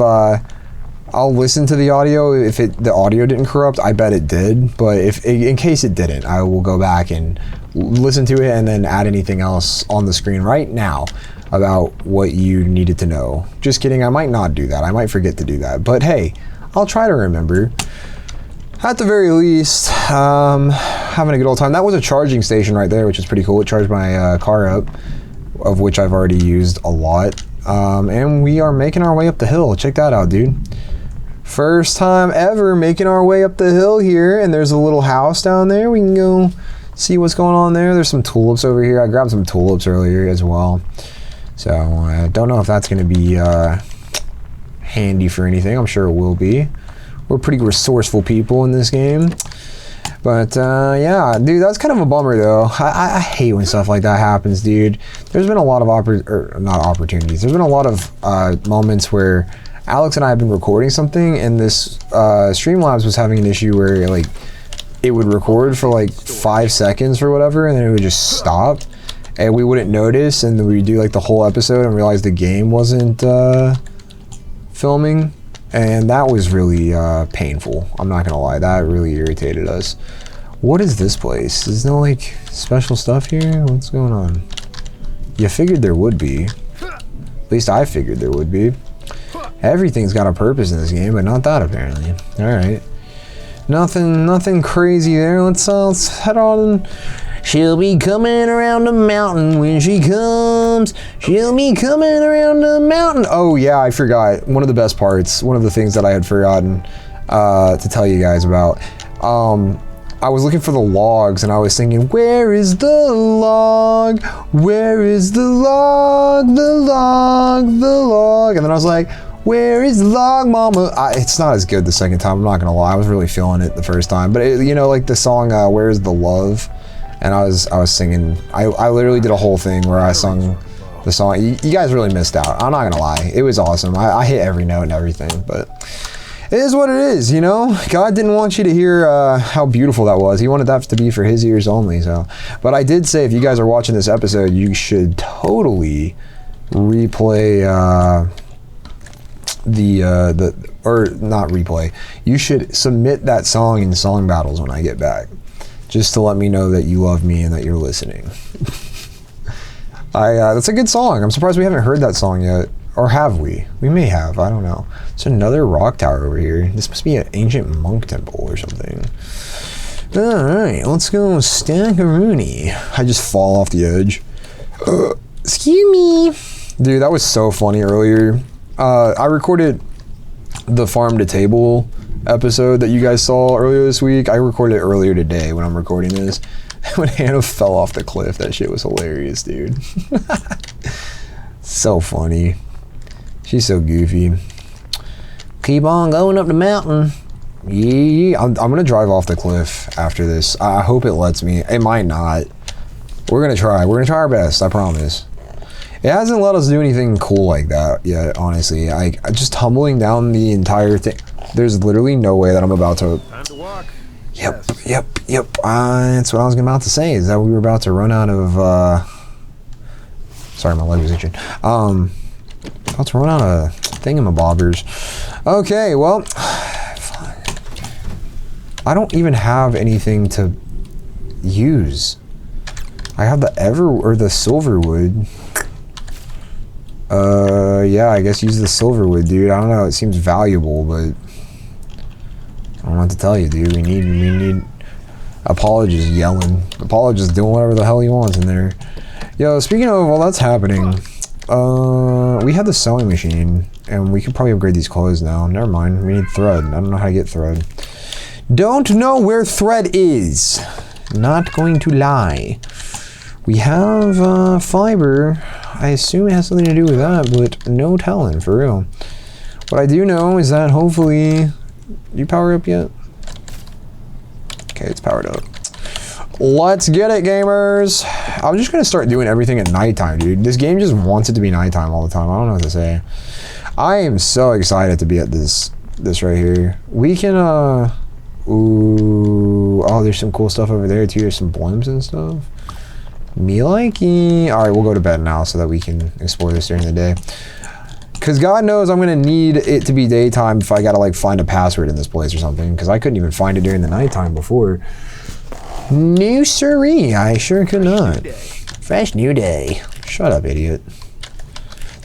I'll listen to the audio. If the audio didn't corrupt, I bet it did. But if in case it didn't, I will go back and listen to it and then add anything else on the screen right now about what you needed to know. Just kidding, I might not do that. I might forget to do that. But hey, I'll try to remember. At the very least, having a good old time. That was a charging station right there, which is pretty cool. It charged my car up, of which I've already used a lot. And we are making our way up the hill. Check that out, dude. First time ever making our way up the hill here, and there's a little house down there. We can go see what's going on there. There's some tulips over here. I grabbed some tulips earlier as well. So I don't know if that's going to be handy for anything. I'm sure it will be. We're pretty resourceful people in this game. But yeah, dude, that's kind of a bummer though. I hate when stuff like that happens, dude. There's been a lot of not opportunities. There's been a lot of moments where Alex and I have been recording something, and this Streamlabs was having an issue where like it would record for like 5 seconds or whatever, and then it would just stop, and we wouldn't notice, and then we'd do like the whole episode and realize the game wasn't filming. And that was really painful. I'm not gonna lie, that really irritated us. What is this place? Is there like special stuff here? What's going on? You figured there would be. At least I figured there would be. Everything's got a purpose in this game, but not that apparently. All right, nothing crazy there. Let's head on. She'll be coming around the mountain when she comes. She'll be coming around the mountain. Oh yeah, I forgot. One of the best parts, one of the things that I had forgotten to tell you guys about. I was looking for the logs and I was singing, where is the log? Where is the log? The log, the log. And then I was like, where is the log, mama? It's not as good the second time, I'm not gonna lie. I was really feeling it the first time. But you know, like the song, Where's the Love? And I was singing, I literally did a whole thing where I sung the song. You guys really missed out, I'm not gonna lie. It was awesome. I hit every note and everything, but it is what it is, you know? God didn't want you to hear how beautiful that was. He wanted that to be for his ears only, so. But I did say if you guys are watching this episode, you should totally replay or not replay. You should submit that song in song battles when I get back. Just to let me know that you love me and that you're listening. That's a good song. I'm surprised we haven't heard that song yet. Or have we? We may have, I don't know. It's another rock tower over here. This must be an ancient monk temple or something. Alright, let's go Stackaroonie. I just fall off the edge. Excuse me. Dude, that was so funny earlier. I recorded the farm to table episode that you guys saw earlier this week. I recorded it earlier today when I'm recording this. When Hannah fell off the cliff, that shit was hilarious, dude. So funny. She's so goofy. Keep on going up the mountain. Yeah, I'm gonna drive off the cliff after this. I hope it lets me. It might not. We're gonna try. We're gonna try our best, I promise. It hasn't let us do anything cool like that yet, honestly. Just tumbling down the entire thing. There's literally no way that I'm about to... Time to walk. Yep. That's what I was about to say, is that we were about to run out of... Sorry, my leg was itching. About to run out of thingamabobbers. Okay, well... I don't even have anything to use. I have the silverwood. Yeah, I guess use the silverwood, dude. I don't know, it seems valuable, but I don't know what to tell you, dude. We need Apologist yelling. Apologist doing whatever the hell he wants in there. Yo, speaking of while that's happening, we had the sewing machine, and we could probably upgrade these clothes now. Never mind, we need thread. I don't know how to get thread. Don't know where thread is. Not going to lie. We have fiber. I assume it has something to do with that, but no telling, for real. What I do know is that hopefully... You power up yet? Okay, it's powered up. Let's get it, gamers! I'm just gonna start doing everything at nighttime, dude. This game just wants it to be nighttime all the time. I don't know what to say. I am so excited to be at this right here. We can, ooh... Oh, there's some cool stuff over there, too. There's some blooms and stuff. Me likey. Alright, we'll go to bed now so that we can explore this during the day. Because God knows I'm going to need it to be daytime if I got to, like, find a password in this place or something. Because I couldn't even find it during the nighttime before. No siree, I sure could not. Fresh new day. Shut up, idiot.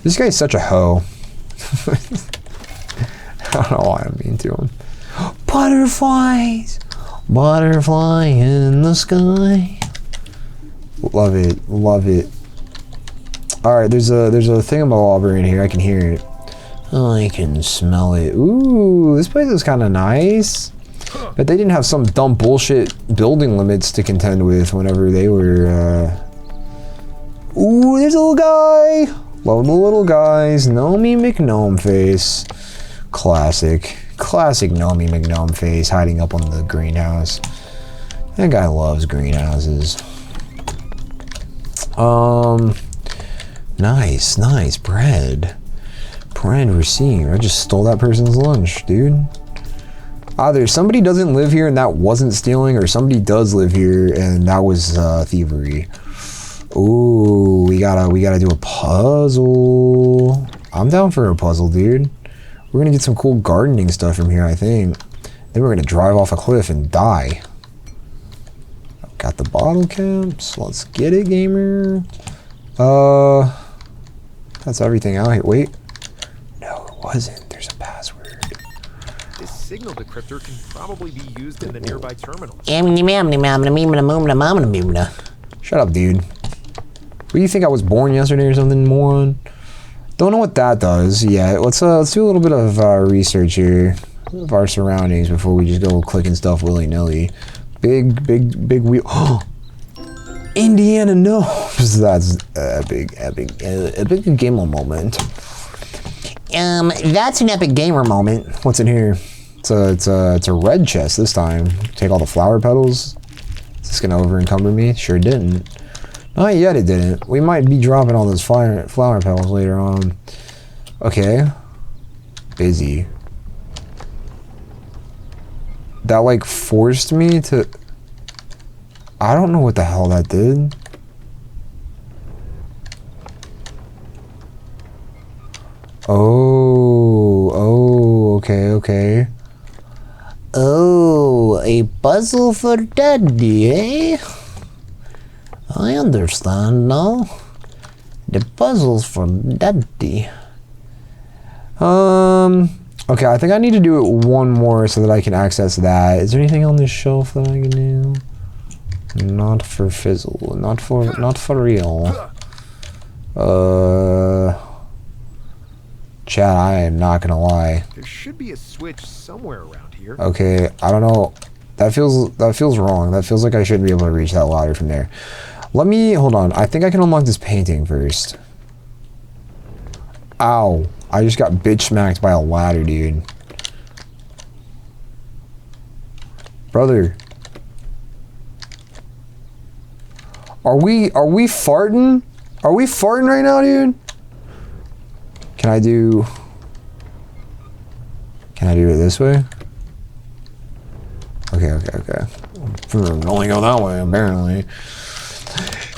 This guy's such a hoe. I don't know why I'm mean to him. Butterflies! Butterfly in the sky. Love it, love it. Alright, there's a thingamabobber in here. I can hear it. I can smell it. Ooh, this place is kind of nice. But they didn't have some dumb bullshit building limits to contend with whenever they were, Ooh, there's a little guy! Love the little guys. Gnomey McGnome face. Classic. Classic Gnomey McGnome face hiding up on the greenhouse. That guy loves greenhouses. Nice bread received. I just stole that person's lunch, dude. Either somebody doesn't live here and that wasn't stealing, or somebody does live here and that was thievery. Ooh, we gotta do a puzzle. I'm down for a puzzle, dude. We're gonna get some cool gardening stuff from here, I think. Then we're gonna drive off a cliff and die. Got the bottle caps. Let's get it, gamer. That's everything out here. Wait. No, it wasn't. There's a password. This signal decryptor can probably be used in the nearby terminal. Shut up, dude. What do you think, I was born yesterday or something, moron? Don't know what that does. Yeah, let's do a little bit of research here of our surroundings before we just go clicking stuff willy-nilly. big wheel. Indiana knows. That's epic gamer moment. That's an epic gamer moment. What's in here? It's a red chest this time. Take all the flower petals. Is this gonna over encumber me? Sure didn't. Not yet, it didn't. We might be dropping all those flower petals later on. Okay. Busy. That like forced me to... I don't know what the hell that did. Oh, okay. Oh, a puzzle for Daddy, eh? I understand now. The puzzles for Daddy. Okay, I think I need to do it one more so that I can access that. Is there anything on this shelf that I can do? Not for fizzle. Not for real. Chat, I am not gonna lie. There should be a switch somewhere around here. Okay, I don't know. That feels wrong. That feels like I shouldn't be able to reach that ladder from there. Let me, hold on. I think I can unlock this painting first. Ow. I just got bitch smacked by a ladder, dude. Brother. Are we farting? Are we farting right now, dude? Can I do it this way? Okay. Only go that way, apparently.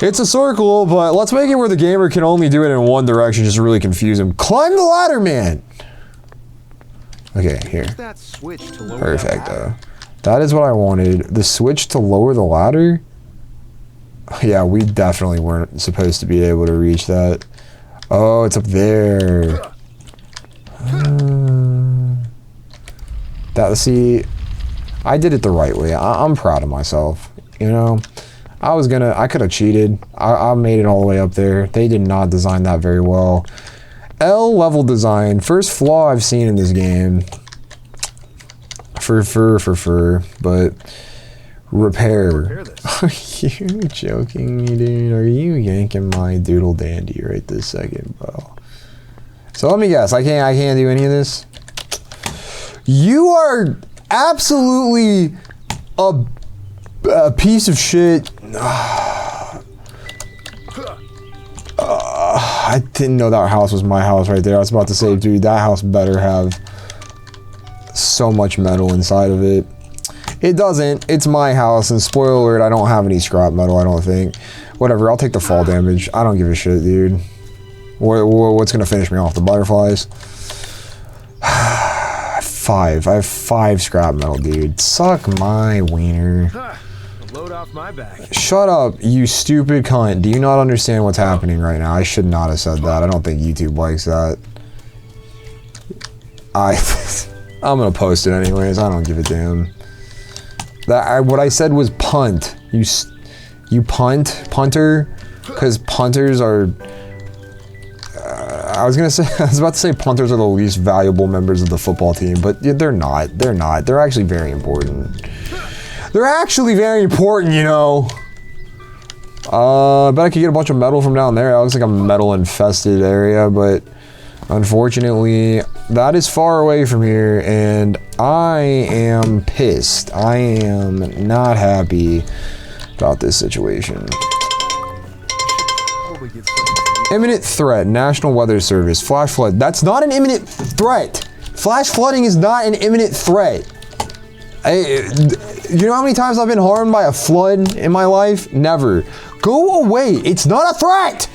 It's a circle, but let's make it where the gamer can only do it in one direction, just to really confuse him. Climb the ladder, man! Okay, here. That switch to lower Perfect, though. That is what I wanted. The switch to lower the ladder? Yeah, we definitely weren't supposed to be able to reach that. Oh, it's up there. See, I did it the right way. I'm proud of myself, you know? I could have cheated. I made it all the way up there. They did not design that very well. L level design. First flaw I've seen in this game. But repair. Are you joking me, dude? Are you yanking my doodle dandy right this second, bro? So let me guess. I can't do any of this. You are absolutely a piece of shit. I didn't know that house was my house right there. I was about to say, dude, that house better have so much metal inside of it. It doesn't. It's my house, and spoiler alert, I don't have any scrap metal, I don't think. Whatever, I'll take the fall damage. I don't give a shit, dude. What's gonna finish me off? The butterflies? 5. I have 5 scrap metal, dude. Suck my wiener. Load off my back. Shut up, you stupid cunt. Do you not understand what's happening right now? I should not have said that. I don't think YouTube likes that. I'm gonna post it anyways. I don't give a damn. What I said was punt. You punter, because punters are. I was about to say punters are the least valuable members of the football team, but they're not. They're not. They're actually very important. They're actually very important, you know. I bet I could get a bunch of metal from down there. That looks like a metal infested area, but unfortunately, that is far away from here, and I am pissed. I am not happy about this situation. Imminent threat, National Weather Service, flash flood. That's not an imminent threat. Flash flooding is not an imminent threat. You know how many times I've been harmed by a flood in my life? Never. Go away. It's not a threat.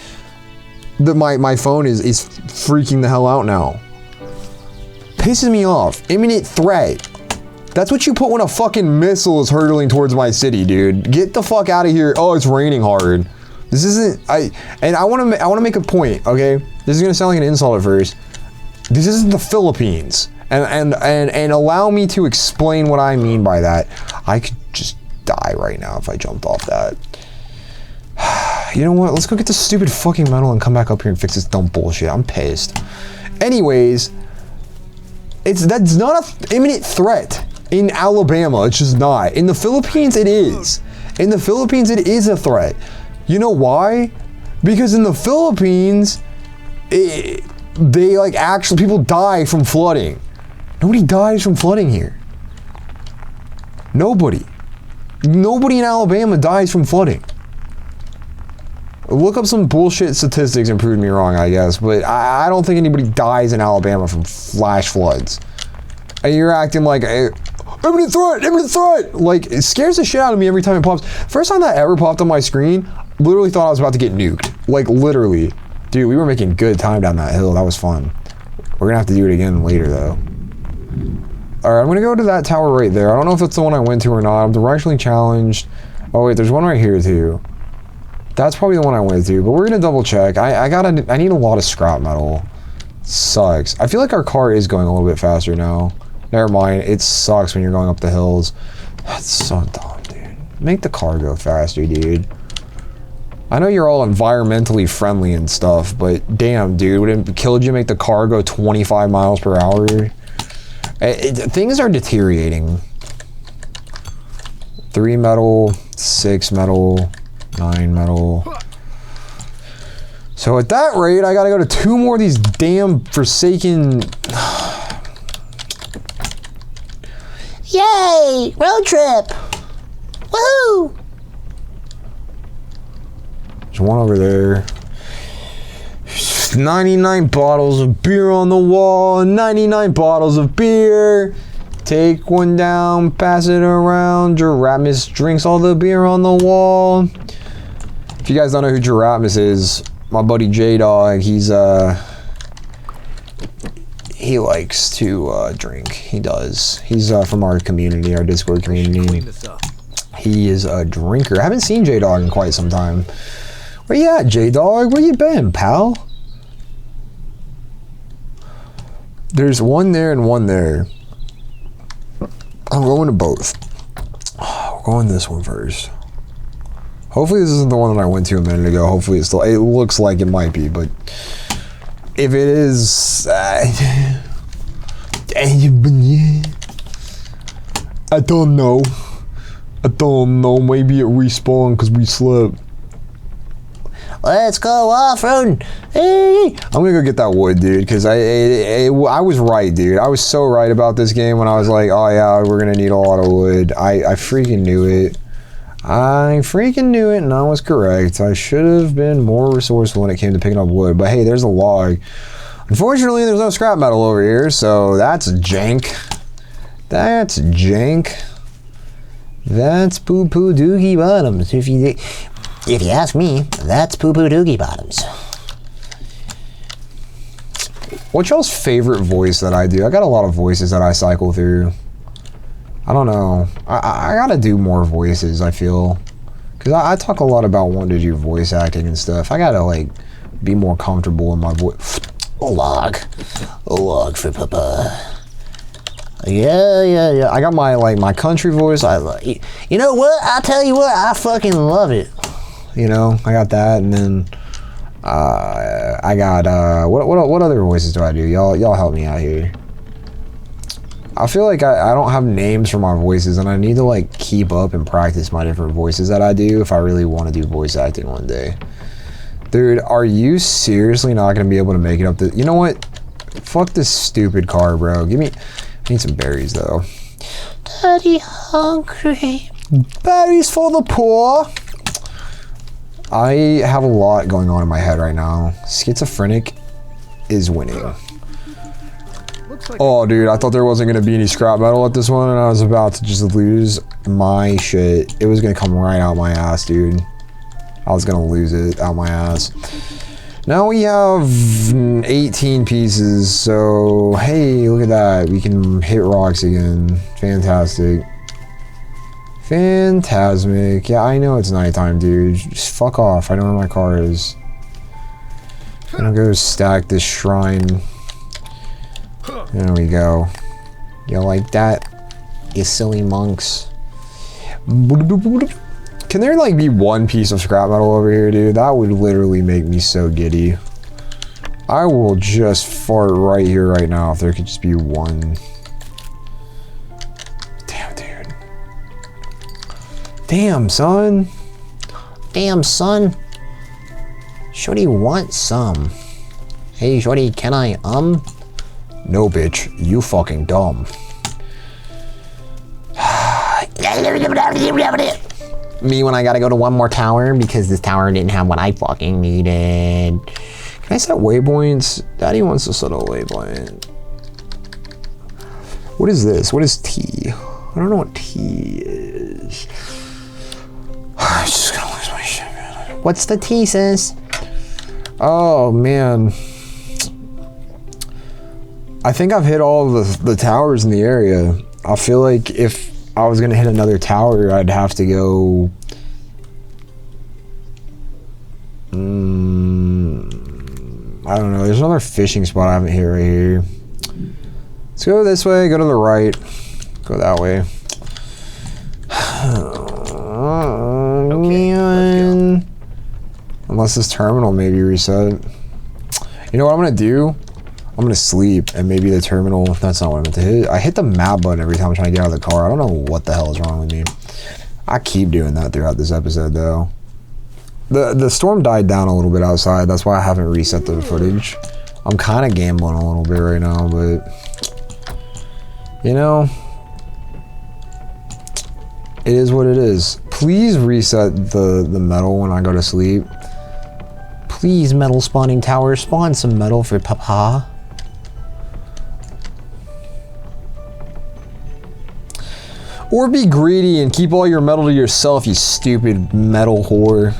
My phone is freaking the hell out now. Pisses me off. Imminent threat. That's what you put when a fucking missile is hurtling towards my city, dude. Get the fuck out of here. Oh, it's raining hard. This isn't. I want to make a point. Okay, this is gonna sound like an insult at first. This isn't the Philippines. And allow me to explain what I mean by that. I could just die right now if I jumped off that. You know what? Let's go get this stupid fucking metal and come back up here and fix this dumb bullshit. I'm pissed. Anyways, that's not an imminent threat. In Alabama, it's just not. In the Philippines, it is. In the Philippines, it is a threat. You know why? Because in the Philippines, they like actually, people die from flooding. Nobody dies from flooding here. Nobody in Alabama dies from flooding. Look up some bullshit statistics and prove me wrong, I guess, but I don't think anybody dies in Alabama from flash floods. And you're acting like, imminent threat! Like, it scares the shit out of me every time it pops. First time that ever popped on my screen, literally thought I was about to get nuked. Like, literally. Dude, we were making good time down that hill. That was fun. We're gonna have to do it again later, though. Alright, I'm gonna go to that tower right there. I don't know if it's the one I went to or not. I'm directionally challenged. Oh, wait, there's one right here, too. That's probably the one I went to, but we're gonna double check. I need a lot of scrap metal. Sucks. I feel like our car is going a little bit faster now. Never mind. It sucks when you're going up the hills. That's so dumb, dude. Make the car go faster, dude. I know you're all environmentally friendly and stuff, but damn, dude, would it kill you to make the car go 25 miles per hour? Things are deteriorating. 3 metal, 6 metal, 9 metal. So at that rate, I gotta go to 2 more of these damn forsaken... Yay! Road trip! Woohoo! There's one over there. 99 bottles of beer on the wall. 99 bottles of beer. Take one down, pass it around. Giramis drinks all the beer on the wall. If you guys don't know who Giramis is, my buddy J-Dog, he likes to drink. He does. He's from our community, our Discord community. He is a drinker. I haven't seen J-Dog in quite some time. Where you at, J-Dog? Where you been, pal? There's one there and one there. I'm going to both. We're going this one first. Hopefully this isn't the one that I went to a minute ago. Hopefully it's still... It looks like it might be, but... If it is... I don't know. I don't know. Maybe it respawned because we slept. Let's go off-road. Hey. I'm gonna go get that wood, dude, because I was right, dude. I was so right about this game when I was like, oh yeah, we're gonna need a lot of wood. I freaking knew it. I freaking knew it, and I was correct. I should have been more resourceful when it came to picking up wood, but hey, there's a log. Unfortunately, there's no scrap metal over here, so that's jank. That's jank. That's poo-poo doogie bottoms. If you ask me, that's poo-poo doogie bottoms. What's y'all's favorite voice that I do? I got a lot of voices that I cycle through. I don't know. I gotta do more voices, I feel. Because I talk a lot about wanting to do voice acting and stuff. I gotta, like, be more comfortable in my voice. A log for Papa. Yeah. I got my, like, my country voice. You know what? I'll tell you what. I fucking love it. You know, I got that, and then I got what other voices do I do? Y'all help me out here. I feel like I don't have names for my voices, and I need to like keep up and practice my different voices that I do if I really want to do voice acting one day. Dude, are you seriously not gonna be able to make it up to... You know what? Fuck this stupid car, bro. I need some berries though. Daddy hungry. Berries for the poor. I have a lot going on in my head right now. Schizophrenic is winning. Oh, dude, I thought there wasn't going to be any scrap metal at this one, and I was about to just lose my shit. It was going to come right out my ass, dude. I was going to lose it out my ass. Now we have 18 pieces, so hey, look at that. We can hit rocks again. Fantastic. Phantasmic. Yeah, I know it's nighttime, dude. Just fuck off. I know where my car is. I'm gonna go stack this shrine. There we go. You like that? You silly monks. Can there like be one piece of scrap metal over here, dude? That would literally make me so giddy. I will just fart right here, right now, if there could just be one. Damn, son. Damn, son. Shorty wants some. Hey, shorty, can I, No, bitch. You fucking dumb. Me when I gotta go to one more tower because this tower didn't have what I fucking needed. Can I set waypoints? Daddy wants to set a waypoint. What is this? What is T? I don't know what T is. I'm just gonna lose my shit, man. What's the T, sis? Oh, man. I think I've hit all the towers in the area. I feel like if I was gonna hit another tower, I'd have to go... I don't know. There's another fishing spot I haven't hit right here. Let's go this way, go to the right. Go that way. Man. Unless this terminal maybe reset. You know what I'm gonna do? I'm gonna sleep and maybe the terminal, that's not what I meant to hit. I hit the map button every time I'm trying to get out of the car. I don't know what the hell is wrong with me. I keep doing that throughout this episode though. The storm died down a little bit outside. That's why I haven't reset the footage. I'm kind of gambling a little bit right now, but you know, it is what it is. Please reset the metal when I go to sleep. Please, metal spawning tower, spawn some metal for Papa. Or be greedy and keep all your metal to yourself, you stupid metal whore.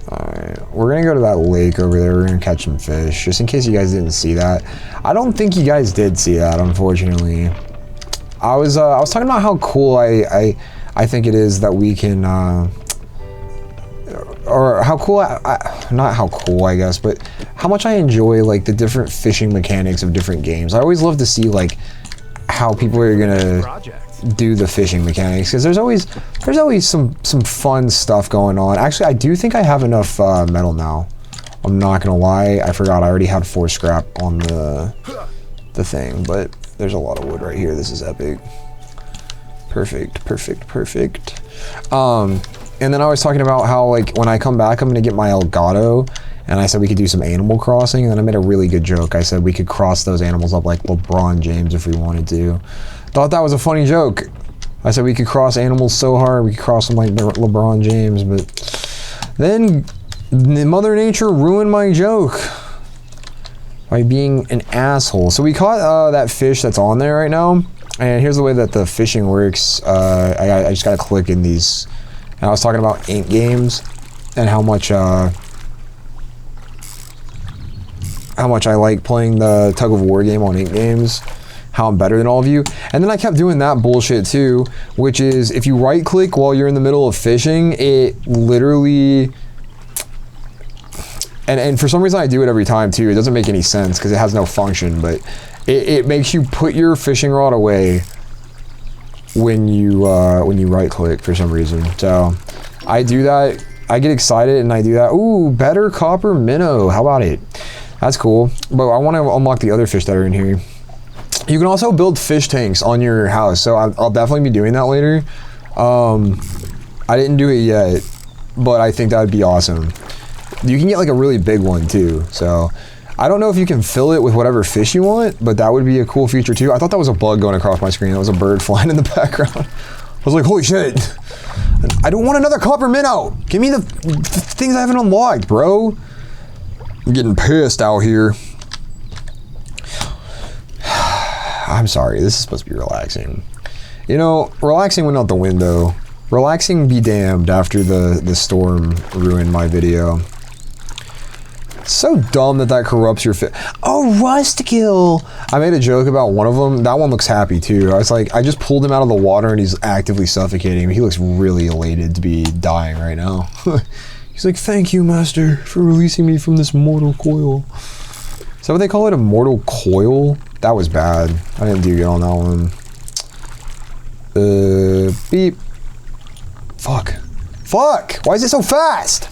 Alright, we're gonna go to that lake over there. We're gonna catch some fish, just in case you guys didn't see that. I don't think you guys did see that, unfortunately. I was talking about how cool I think it is that we can, or how cool, not how cool I guess, but how much I enjoy like the different fishing mechanics of different games. I always love to see like how people are gonna do the fishing mechanics, because there's always some fun stuff going on. Actually, I do think I have enough metal now. I'm not gonna lie, I forgot I already had 4 scrap on the thing, but there's a lot of wood right here. This is epic. Perfect. And then I was talking about how like when I come back I'm gonna get my Elgato, and I said we could do some Animal Crossing, and then I made a really good joke. I said we could cross those animals up like LeBron James if we wanted to. Thought that was a funny joke. I said we could cross animals so hard we could cross them like LeBron James, but then Mother Nature ruined my joke by being an asshole. So we caught that fish that's on there right now, and here's the way that the fishing works. I just gotta click in these. And I was talking about ink games and how much I like playing the tug of war game on ink games, how I'm better than all of you. And then I kept doing that bullshit too, which is if you right click while you're in the middle of fishing, it literally, and for some reason I do it every time too. It doesn't make any sense because it has no function, but it makes you put your fishing rod away when you right click for some reason. So I do that. I get excited and I do that. Ooh, better copper minnow. How about it? That's cool. But I want to unlock the other fish that are in here. You can also build fish tanks on your house, so I'll definitely be doing that later. I didn't do it yet, but I think that would be awesome. You can get like a really big one too, so I don't know if you can fill it with whatever fish you want, but that would be a cool feature too. I thought that was a bug going across my screen. That was a bird flying in the background. I was like, holy shit. I don't want another copper minnow. Give me the things I haven't unlocked, bro. I'm getting pissed out here. I'm sorry, this is supposed to be relaxing. You know, relaxing went out the window. Relaxing be damned after the storm ruined my video. So dumb that corrupts your fit. Oh, Rustkill! I made a joke about one of them. That one looks happy too. I was like, I just pulled him out of the water and he's actively suffocating. He looks really elated to be dying right now. He's like, thank you, master, for releasing me from this mortal coil. Is that what they call it, a mortal coil? That was bad. I didn't do good on that one. Beep. Fuck. Fuck! Why is it so fast?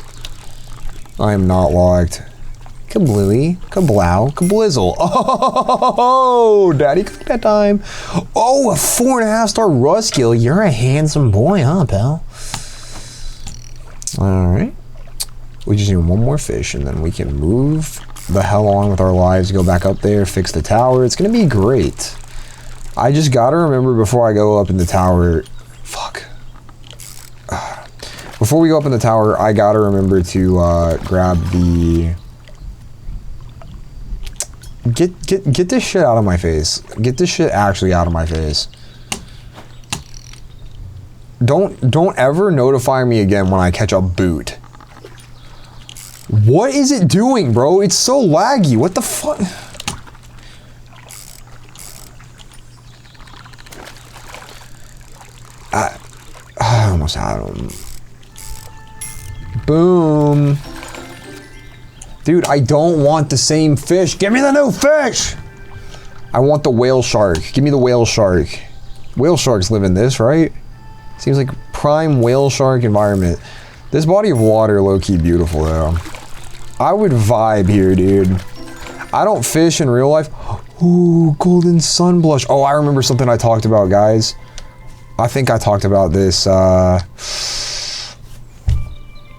I am not locked. kablooey, kablow, kablizzle. Oh, daddy cooked that time. Oh, a 4.5-star rust gill. You're a handsome boy, huh, pal? All right. We just need one more fish, and then we can move the hell on with our lives, go back up there, fix the tower. It's gonna be great. I just gotta remember before I go up in the tower, fuck. Before we go up in the tower, I gotta remember to grab the, get this shit out of my face. Get this shit actually out of my face. Don't ever notify me again when I catch a boot. What is it doing, bro? It's so laggy. What the fuck? I almost had him. Boom. Dude, I don't want the same fish. Give me the new fish. I want the whale shark. Give me the whale shark. Whale sharks live in this, right? Seems like prime whale shark environment. This body of water, low-key beautiful, though. I would vibe here, dude. I don't fish in real life. Ooh, golden sun blush. Oh, I remember something I talked about, guys. I think I talked about this,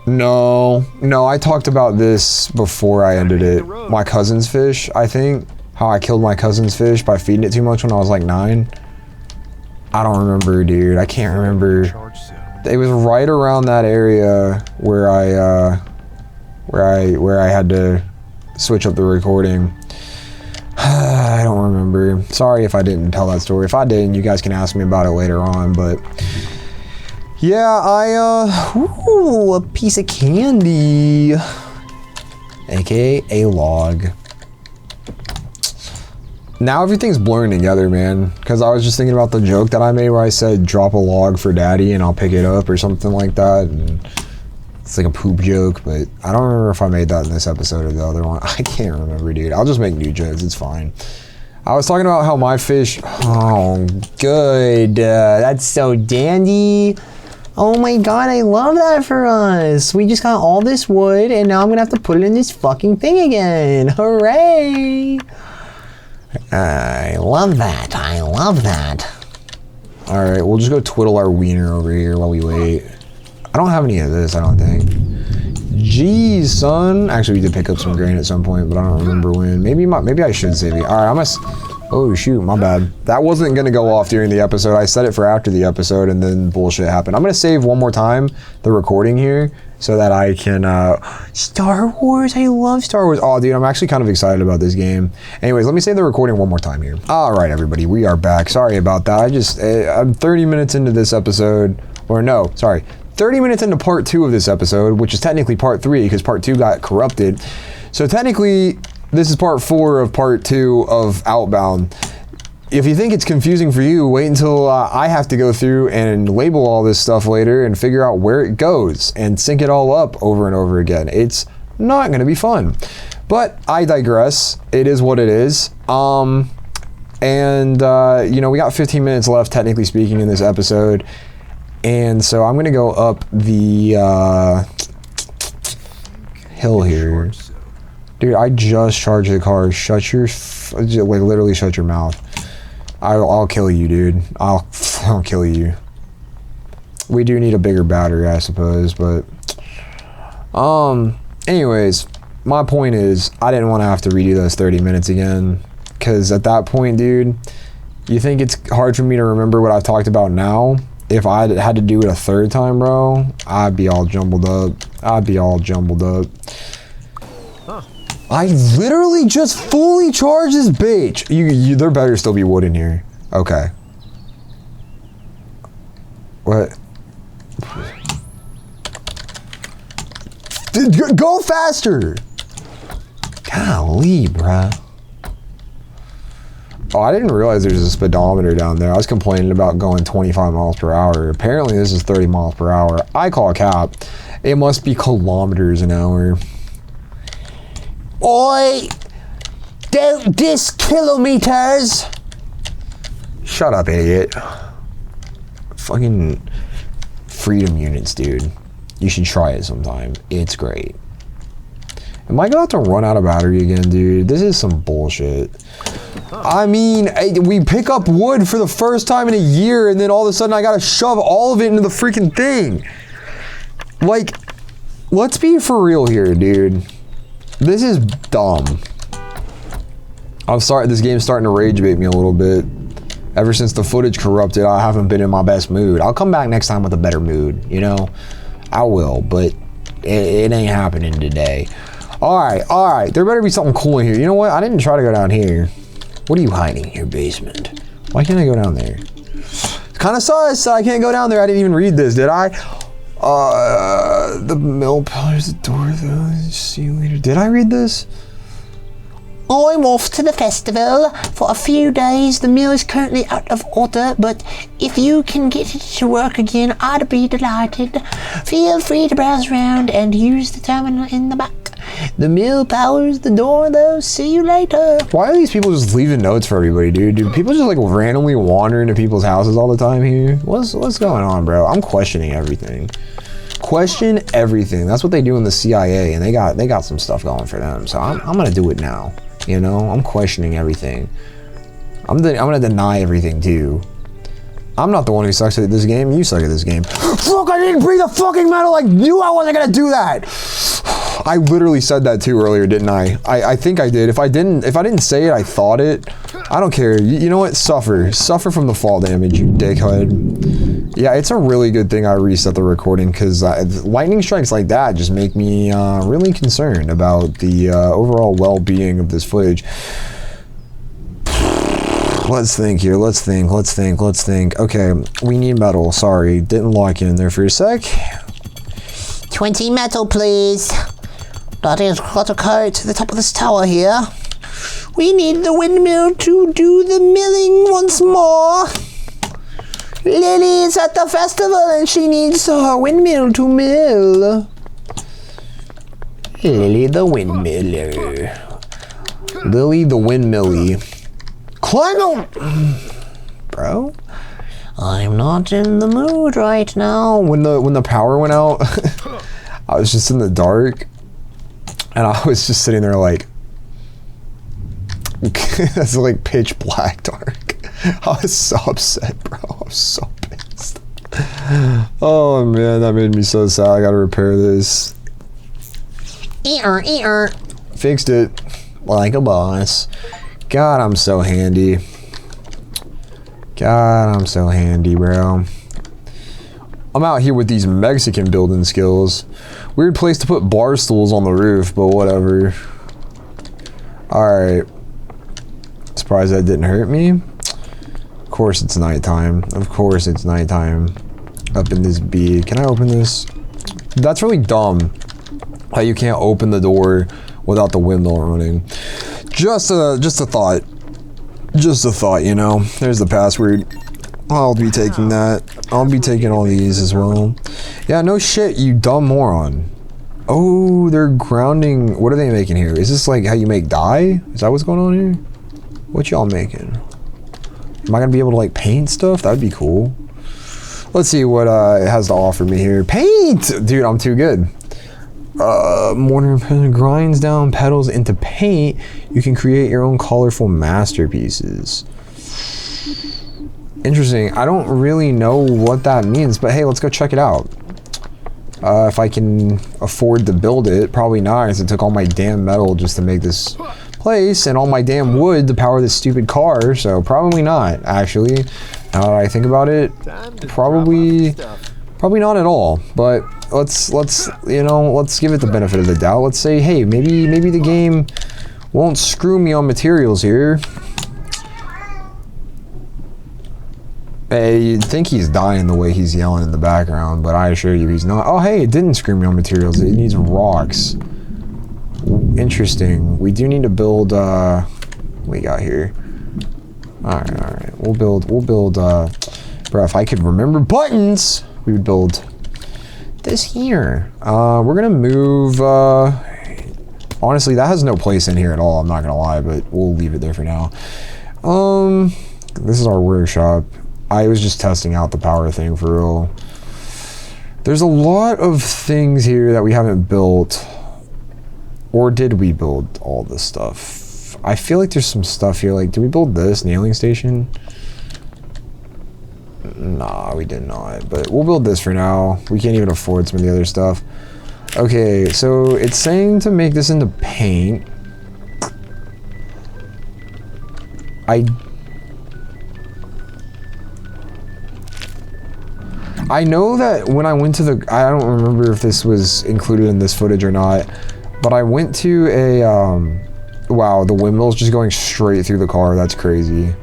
No, I talked about this before I ended it. My cousin's fish, I think. How I killed my cousin's fish by feeding it too much when I was like 9. I don't remember, dude. I can't remember. It was right around that area where I had to switch up the recording. I don't remember. Sorry if I didn't tell that story. If I didn't, you guys can ask me about it later on, but yeah, ooh, a piece of candy, aka a log. Now everything's blurring together, man, because I was just thinking about the joke that I made where I said drop a log for daddy and I'll pick it up or something like that, and it's like a poop joke, but I don't remember if I made that in this episode or the other one. I can't remember, dude. I'll just make new jokes, it's fine. I was talking about how my fish, oh, good, that's so dandy. Oh my god, I love that for us. We just got all this wood and now I'm gonna have to put it in this fucking thing again. Hooray! I love that, I love that. Alright, we'll just go twiddle our wiener over here while we wait. I don't have any of this, I don't think. Jeez, son. Actually, we did pick up some grain at some point, but I don't remember when. Maybe I should save it. Alright, I'm gonna... Oh, shoot, my bad. That wasn't gonna go off during the episode. I set it for after the episode, and then bullshit happened. I'm gonna save one more time the recording here, so that I can, Star Wars, I love Star Wars. Oh, dude, I'm actually kind of excited about this game. Anyways, let me save the recording one more time here. Alright, everybody, we are back. Sorry about that. I'm 30 minutes into this episode, or no, sorry. 30 minutes into part 2 of this episode, which is technically part 3 because part 2 got corrupted. So technically, this is part 4 of part 2 of Outbound. If you think it's confusing for you, wait until I have to go through and label all this stuff later and figure out where it goes and sync it all up over and over again. It's not going to be fun. But I digress. It is what it is. You know, we got 15 minutes left, technically speaking, in this episode. And so I'm going to go up the hill here. Dude, I just charged the car. Shut your... like, literally shut your mouth. I'll kill you, dude. I'll kill you. We do need a bigger battery, I suppose, but... anyways, my point is, I didn't want to have to redo those 30 minutes again. Because at that point, dude, you think it's hard for me to remember what I've talked about now? If I had to do it a third time, bro, I'd be all jumbled up. I literally just fully charged this bitch. There better still be wood in here. Okay. What? Go faster. Golly, bruh. Oh, I didn't realize there's a speedometer down there. I was complaining about going 25 miles per hour. Apparently this is 30 miles per hour. I call a cap. It must be kilometers an hour. Oi! Don't diss kilometers! Shut up, idiot. Fucking freedom units, dude. You should try it sometime. It's great. Am I gonna have to run out of battery again, dude? This is some bullshit. I mean, we pick up wood for the first time in a year, and then all of a sudden I gotta shove all of it into the freaking thing. Like, let's be for real here, dude. This is dumb. This game's starting to rage bait me a little bit. Ever since the footage corrupted, I haven't been in my best mood. I'll come back next time with a better mood, you know? I will, but it ain't happening today. Alright, there better be something cool in here. You know what? I didn't try to go down here. What are you hiding in your basement? Why can't I go down there? It's kind of sus. I can't go down there. I didn't even read this, did I? The mill powers the door, though. See you later. Did I read this? I'm off to the festival for a few days. The mill is currently out of order, but if you can get it to work again, I'd be delighted. Feel free to browse around and use the terminal in the back. The mill powers the door, though. See you later. Why are these people just leaving notes for everybody, dude? Do people just like randomly wander into people's houses all the time here? What's going on, bro? I'm questioning everything. Question everything. That's what they do in the CIA, and they got some stuff going for them. So I'm gonna do it now. You know, I'm questioning everything. I'm gonna deny everything too. I'm not the one who sucks at this game. You suck at this game. Fuck! I didn't breathe the fucking metal. I knew I wasn't gonna do that. I literally said that too earlier, didn't I? I think I did. If I didn't say it, I thought it. I don't care. You know what? Suffer from the fall damage, you dickhead. Yeah, it's a really good thing I reset the recording, because lightning strikes like that just make me really concerned about the overall well-being of this footage. Let's think here. Let's think. Okay, we need metal. Sorry, didn't lock in there for a sec. 20 metal, please. That is got to carry to the top of this tower here. We need the windmill to do the milling once more. Lily's at the festival and she needs her windmill to mill. Lily the windmiller. Lily the windmilly. Climb on, bro. I'm not in the mood right now. When the power went out, I was just in the dark, and I was just sitting there like, it's like pitch black dark. I was so upset, bro. I was so pissed. Oh man, that made me so sad. I gotta repair this. Fixed it like a boss. God, I'm so handy. God, I'm so handy, bro. I'm out here with these Mexican building skills. Weird place to put bar stools on the roof, but whatever. Alright. Surprised that didn't hurt me. Of course it's nighttime. Of course it's nighttime. Up in this bee. Can I open this? That's really dumb. How you can't open the door without the windmill running. Just a thought. Just a thought, you know. There's the password. I'll be taking that. I'll be taking all these as well. Yeah, no shit, you dumb moron. Oh, they're grounding. What are they making here? Is this like how you make dye? Is that what's going on here? What y'all making? Am I gonna be able to like paint stuff? That'd be cool. Let's see what it has to offer me here. Paint! Dude, I'm too good. Mortar grinds down petals into paint. You can create your own colorful masterpieces. Interesting. I don't really know what that means, but hey, let's go check it out. If I can afford to build it, probably not, because it took all my damn metal just to make this place, and all my damn wood to power this stupid car, so probably not, actually. Now that I think about it, probably not at all, but let's you know, let's give it the benefit of the doubt. Let's say, hey, maybe the game won't screw me on materials here. Hey, you'd think he's dying the way he's yelling in the background, but I assure you he's not. Oh, hey, it didn't screw me on materials. It needs rocks. Interesting. We do need to build, what we got here? Alright. We'll build, bro, if I could remember buttons, we would build this here. We're gonna move, honestly, that has no place in here at all, I'm not gonna lie, but we'll leave it there for now. This is our workshop. I was just testing out the power thing for real. There's a lot of things here that we haven't built. Or did we build all this stuff? I feel like there's some stuff here. Like, did we build this nailing station? Nah, we did not. But we'll build this for now. We can't even afford some of the other stuff. Okay, so it's saying to make this into paint. I know that when I went to the, I don't remember if this was included in this footage or not, but I went to a, wow, the windmill's just going straight through the car. That's crazy.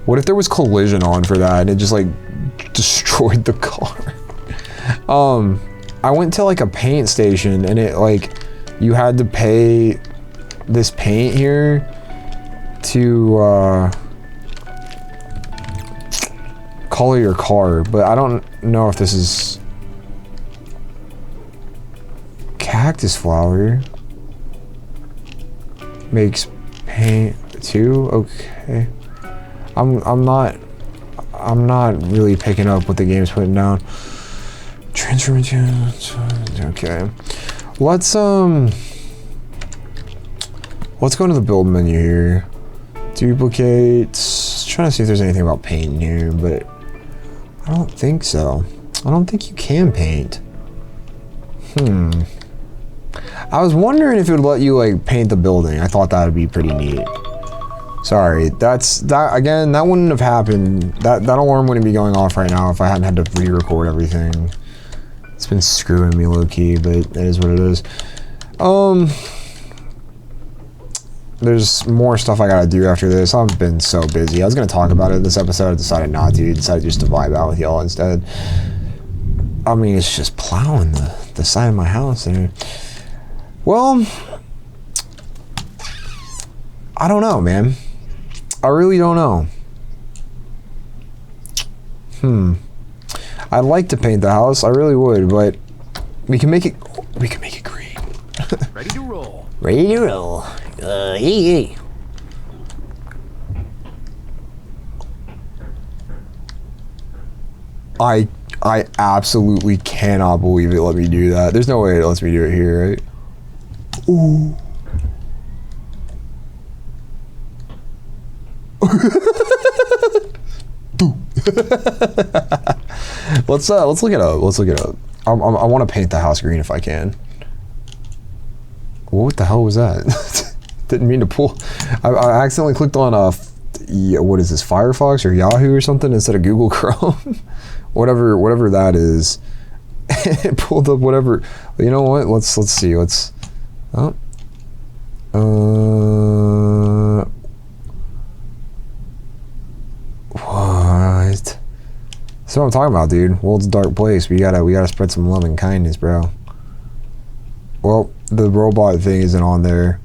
What if there was collision on for that and it just like destroyed the car? I went to like a paint station and it like, you had to pay this paint here to, color your car, but I don't know if this is cactus flower makes paint too. Okay, I'm not really picking up what the game's putting down. Transfer materials. Okay, let's go into the build menu here. Duplicate. Trying to see if there's anything about paint in here, but I don't think so. I don't think you can paint. I was wondering if it would let you like paint the building. I thought that would be pretty neat. Sorry, that again, that wouldn't have happened. That alarm wouldn't be going off right now if I hadn't had to re-record everything. It's been screwing me low-key, but it is what it is. There's more stuff I gotta do after this. I've been so busy. I was gonna talk about it in this episode. I decided not to. Decided just to vibe out with y'all instead. I mean, it's just plowing the side of my house there. Well, I don't know, man. I really don't know. I'd like to paint the house. I really would, but we can make it green. Ready to roll. Ready to roll. Hey. I absolutely cannot believe it let me do that. There's no way it lets me do it here, right? Ooh. Let's look it up. Let's look it up. I want to paint the house green if I can. What the hell was that? Didn't mean to pull. I accidentally clicked on what is this, Firefox or Yahoo or something instead of Google Chrome. whatever that is. It pulled up whatever. You know what? Let's see. What? That's what I'm talking about, dude. World's a dark place. We gotta spread some love and kindness, bro. Well, the robot thing isn't on there.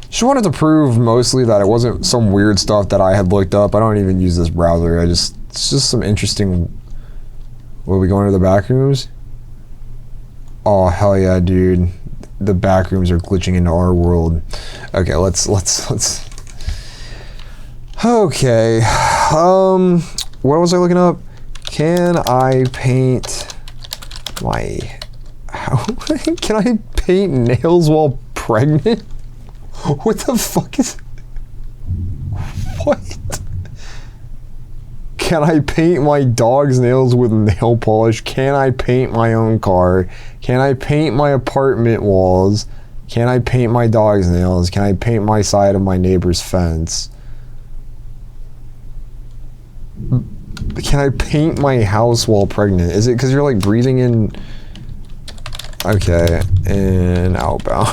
Just wanted to prove mostly that it wasn't some weird stuff that I had looked up. I don't even use this browser. It's just some interesting. What, are we going to the back rooms? Oh hell yeah, dude. The back rooms are glitching into our world. Okay, let's. Okay. What was I looking up? Can I paint my... Can I paint nails while pregnant? What the fuck is... What? Can I paint my dog's nails with nail polish? Can I paint my own car? Can I paint my apartment walls? Can I paint my dog's nails? Can I paint my side of my neighbor's fence? Can I paint my house while pregnant? Is it because you're like breathing in... Okay, and Outbound.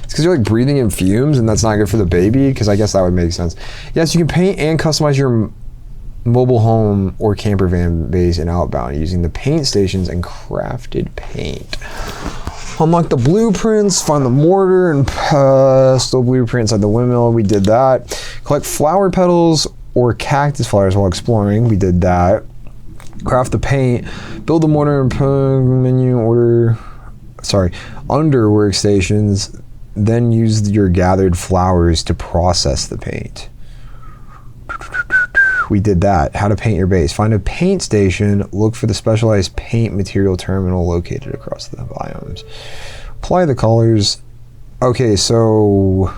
It's because you're like breathing in fumes and that's not good for the baby? Because I guess that would make sense. Yes, you can paint and customize your mobile home or camper van base in Outbound using the paint stations and crafted paint. Unlock the blueprints, find the mortar and pestle blueprint inside the windmill. We did that. Collect flower petals or cactus flowers while exploring. We did that. Craft the paint. Build the mortar and menu order. Under workstations. Then use your gathered flowers to process the paint. We did that. How to paint your base. Find a paint station. Look for the specialized paint material terminal located across the biomes. Apply the colors. Okay, so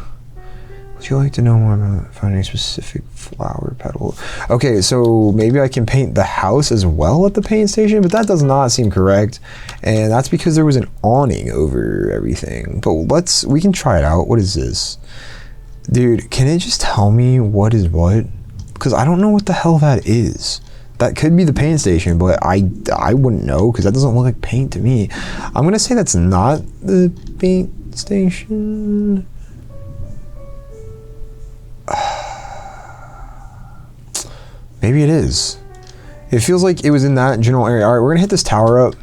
would you like to know more about finding a specific flower petal? Okay, so maybe I can paint the house as well at the paint station, but that does not seem correct. And that's because there was an awning over everything. But we can try it out. What is this? Dude, can it just tell me what is what? Because I don't know what the hell that is. That could be the paint station, but I wouldn't know because that doesn't look like paint to me. I'm gonna say that's not the paint station. Maybe it is. It feels like it was in that general area. All right, we're gonna hit this tower up.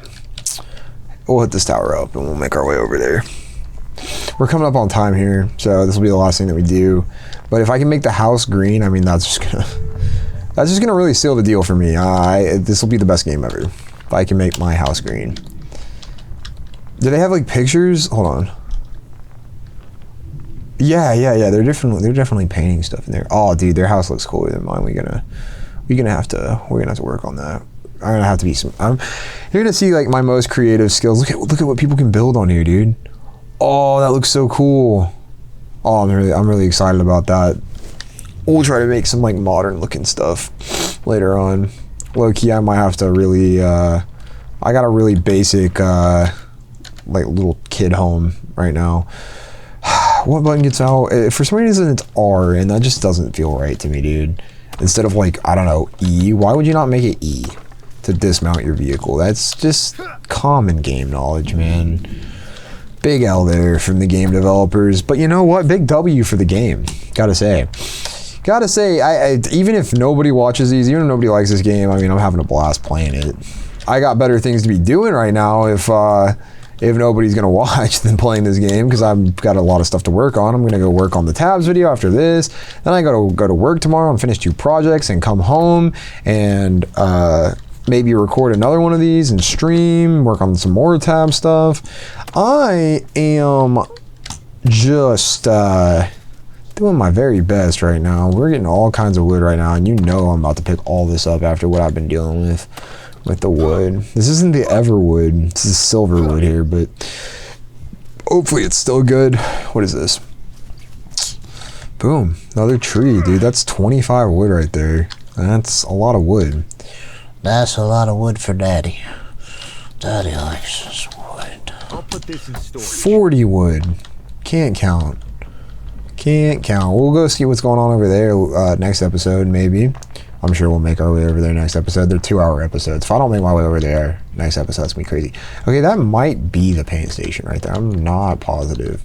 We'll hit this tower up and we'll make our way over there. We're coming up on time here, so this will be the last thing that we do. But if I can make the house green, I mean, that's just gonna really seal the deal for me. This will be the best game ever if I can make my house green. Do they have like pictures? Hold on. Yeah. They're definitely painting stuff in there. Oh, dude, their house looks cooler than mine. We're gonna have to work on that. I'm gonna have to be you're gonna see like my most creative skills. Look at what people can build on here, dude. Oh, that looks so cool. Oh, I'm really excited about that. We'll try to make some like modern looking stuff later on. Low key, I might have to really I got a really basic like little kid home right now. What button gets out? For some reason it's R, and that just doesn't feel right to me, dude. Instead of like, I don't know, E, why would you not make it E to dismount your vehicle? That's just common game knowledge, man. Big L there from the game developers, but you know what? Big W for the game, gotta say. I even if nobody watches these, even if nobody likes this game, I mean, I'm having a blast playing it. I got better things to be doing right now if nobody's gonna watch than playing this game, because I've got a lot of stuff to work on. I'm gonna go work on the tabs video after this. Then I go to work tomorrow and finish 2 projects and come home and maybe record another one of these and stream, work on some more tab stuff. I am just doing my very best right now. We're getting all kinds of wood right now, and you know I'm about to pick all this up after what I've been dealing with the wood. This isn't the Everwood, this is Silverwood here, but hopefully it's still good. What is this? Boom, another tree, dude. That's 25 wood right there. That's a lot of wood. That's a lot of wood for Daddy. Daddy likes this wood. I'll put this in storage. 40 wood. Can't count. We'll go see what's going on over there next episode, maybe. I'm sure we'll make our way over there next episode. They're 2-hour episodes. If I don't make my way over there next episode, it's gonna be crazy. Okay, that might be the paint station right there. I'm not positive.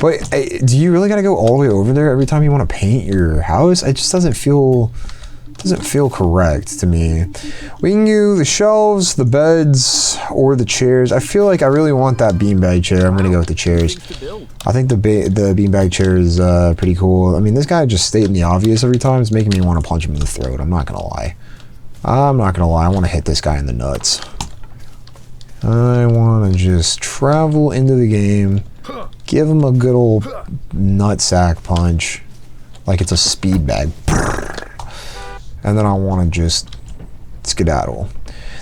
But do you really gotta go all the way over there every time you want to paint your house? It just doesn't feel correct to me. We can do the shelves, the beds, or the chairs. I feel like I really want that beanbag chair. I'm gonna go with the chairs. I think the beanbag chair is pretty cool. I mean, this guy just stating the obvious every time is making me want to punch him in the throat. I'm not gonna lie. I want to hit this guy in the nuts. I want to just travel into the game, give him a good old nutsack punch, like it's a speed bag. And then I want to just skedaddle.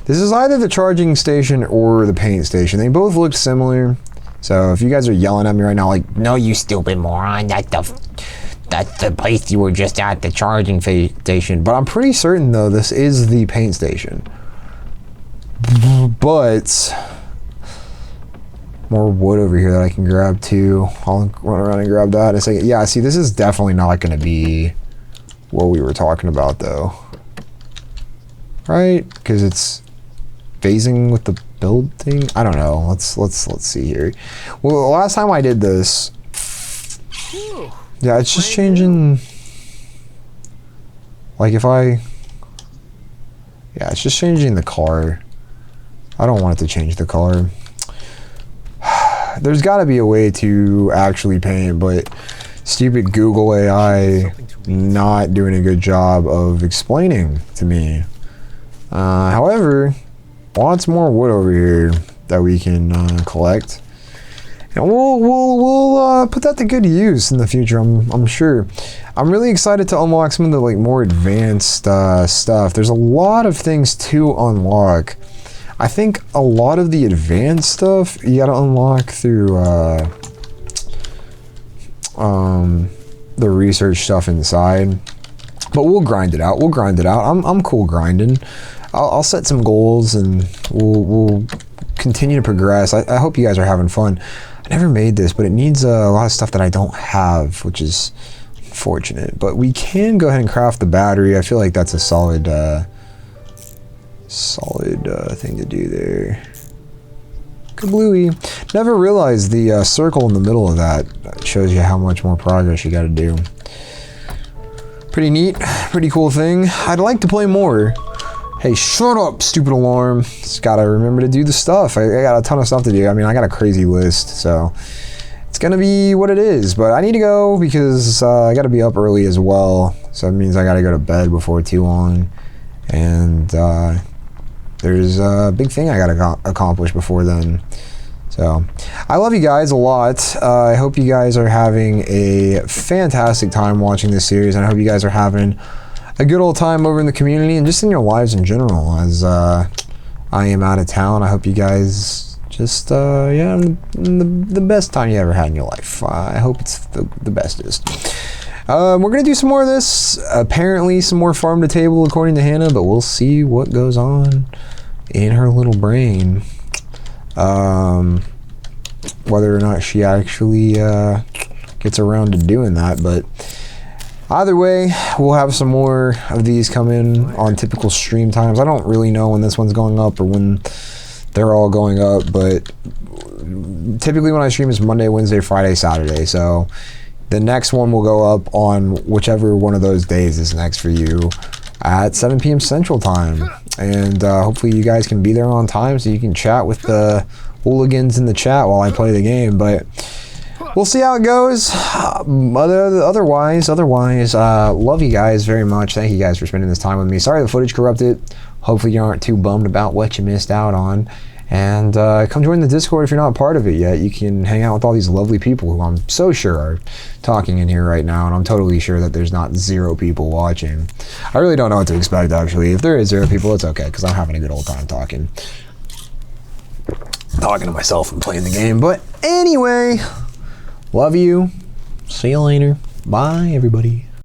This is either the charging station or the paint station. They both look similar. So if you guys are yelling at me right now like, no, you stupid moron, that's the place you were just at, the charging station. But I'm pretty certain though, this is the paint station. But more wood over here that I can grab too. I'll run around and grab that in a second. Yeah, see, this is definitely not going to be what we were talking about though, right? Because it's phasing with the build thing. I don't know. Let's see here. Well, the last time I did this, yeah, it's just changing. Like yeah, it's just changing the color. I don't want it to change the color. There's got to be a way to actually paint, but stupid Google AI not doing a good job of explaining to me. However, lots more wood over here that we can collect, and we'll put that to good use in the future. I'm sure. I'm really excited to unlock some of the like more advanced stuff. There's a lot of things to unlock. I think a lot of the advanced stuff you gotta unlock through the research stuff inside. But we'll grind it out. We'll grind it out. I'm cool grinding. I'll set some goals and we'll continue to progress. I hope you guys are having fun. I never made this, but it needs a lot of stuff that I don't have, which is unfortunate. But we can go ahead and craft the battery. I feel like that's a solid thing to do there. Kablooey. Never realized the circle in the middle of that shows you how much more progress you got to do. Pretty neat, pretty cool thing. I'd like to play more. Hey, shut up, stupid alarm. Just gotta remember to do the stuff. I got a ton of stuff to do. I mean, I got a crazy list, so it's gonna be what it is. But I need to go because I gotta be up early as well. So that means I gotta go to bed before too long. And there's a big thing I gotta accomplish before then. So I love you guys a lot. I hope you guys are having a fantastic time watching this series. And I hope you guys are having a good old time over in the community and just in your lives in general. As I am out of town, I hope you guys just yeah, the best time you ever had in your life. I hope it's the bestest. We're gonna do some more of this. Apparently some more farm to table according to Hannah, but we'll see what goes on in her little brain. Whether or not she actually gets around to doing that, but either way, we'll have some more of these come in on typical stream times. I don't really know when this one's going up or when they're all going up, but typically when I stream is Monday, Wednesday, Friday, Saturday. So the next one will go up on whichever one of those days is next for you at 7 p.m. Central Time. And hopefully you guys can be there on time so you can chat with the hooligans in the chat while I play the game. But we'll see how it goes. Otherwise, love you guys very much. Thank you guys for spending this time with me. Sorry the footage corrupted. Hopefully you aren't too bummed about what you missed out on. And come join the Discord if you're not part of it yet. You can hang out with all these lovely people who I'm so sure are talking in here right now. And I'm totally sure that there's not 0 people watching. I really don't know what to expect, actually. If there is 0 people, it's okay, because I'm having a good old time talking to myself and playing the game. But anyway, love you. See you later. Bye, everybody.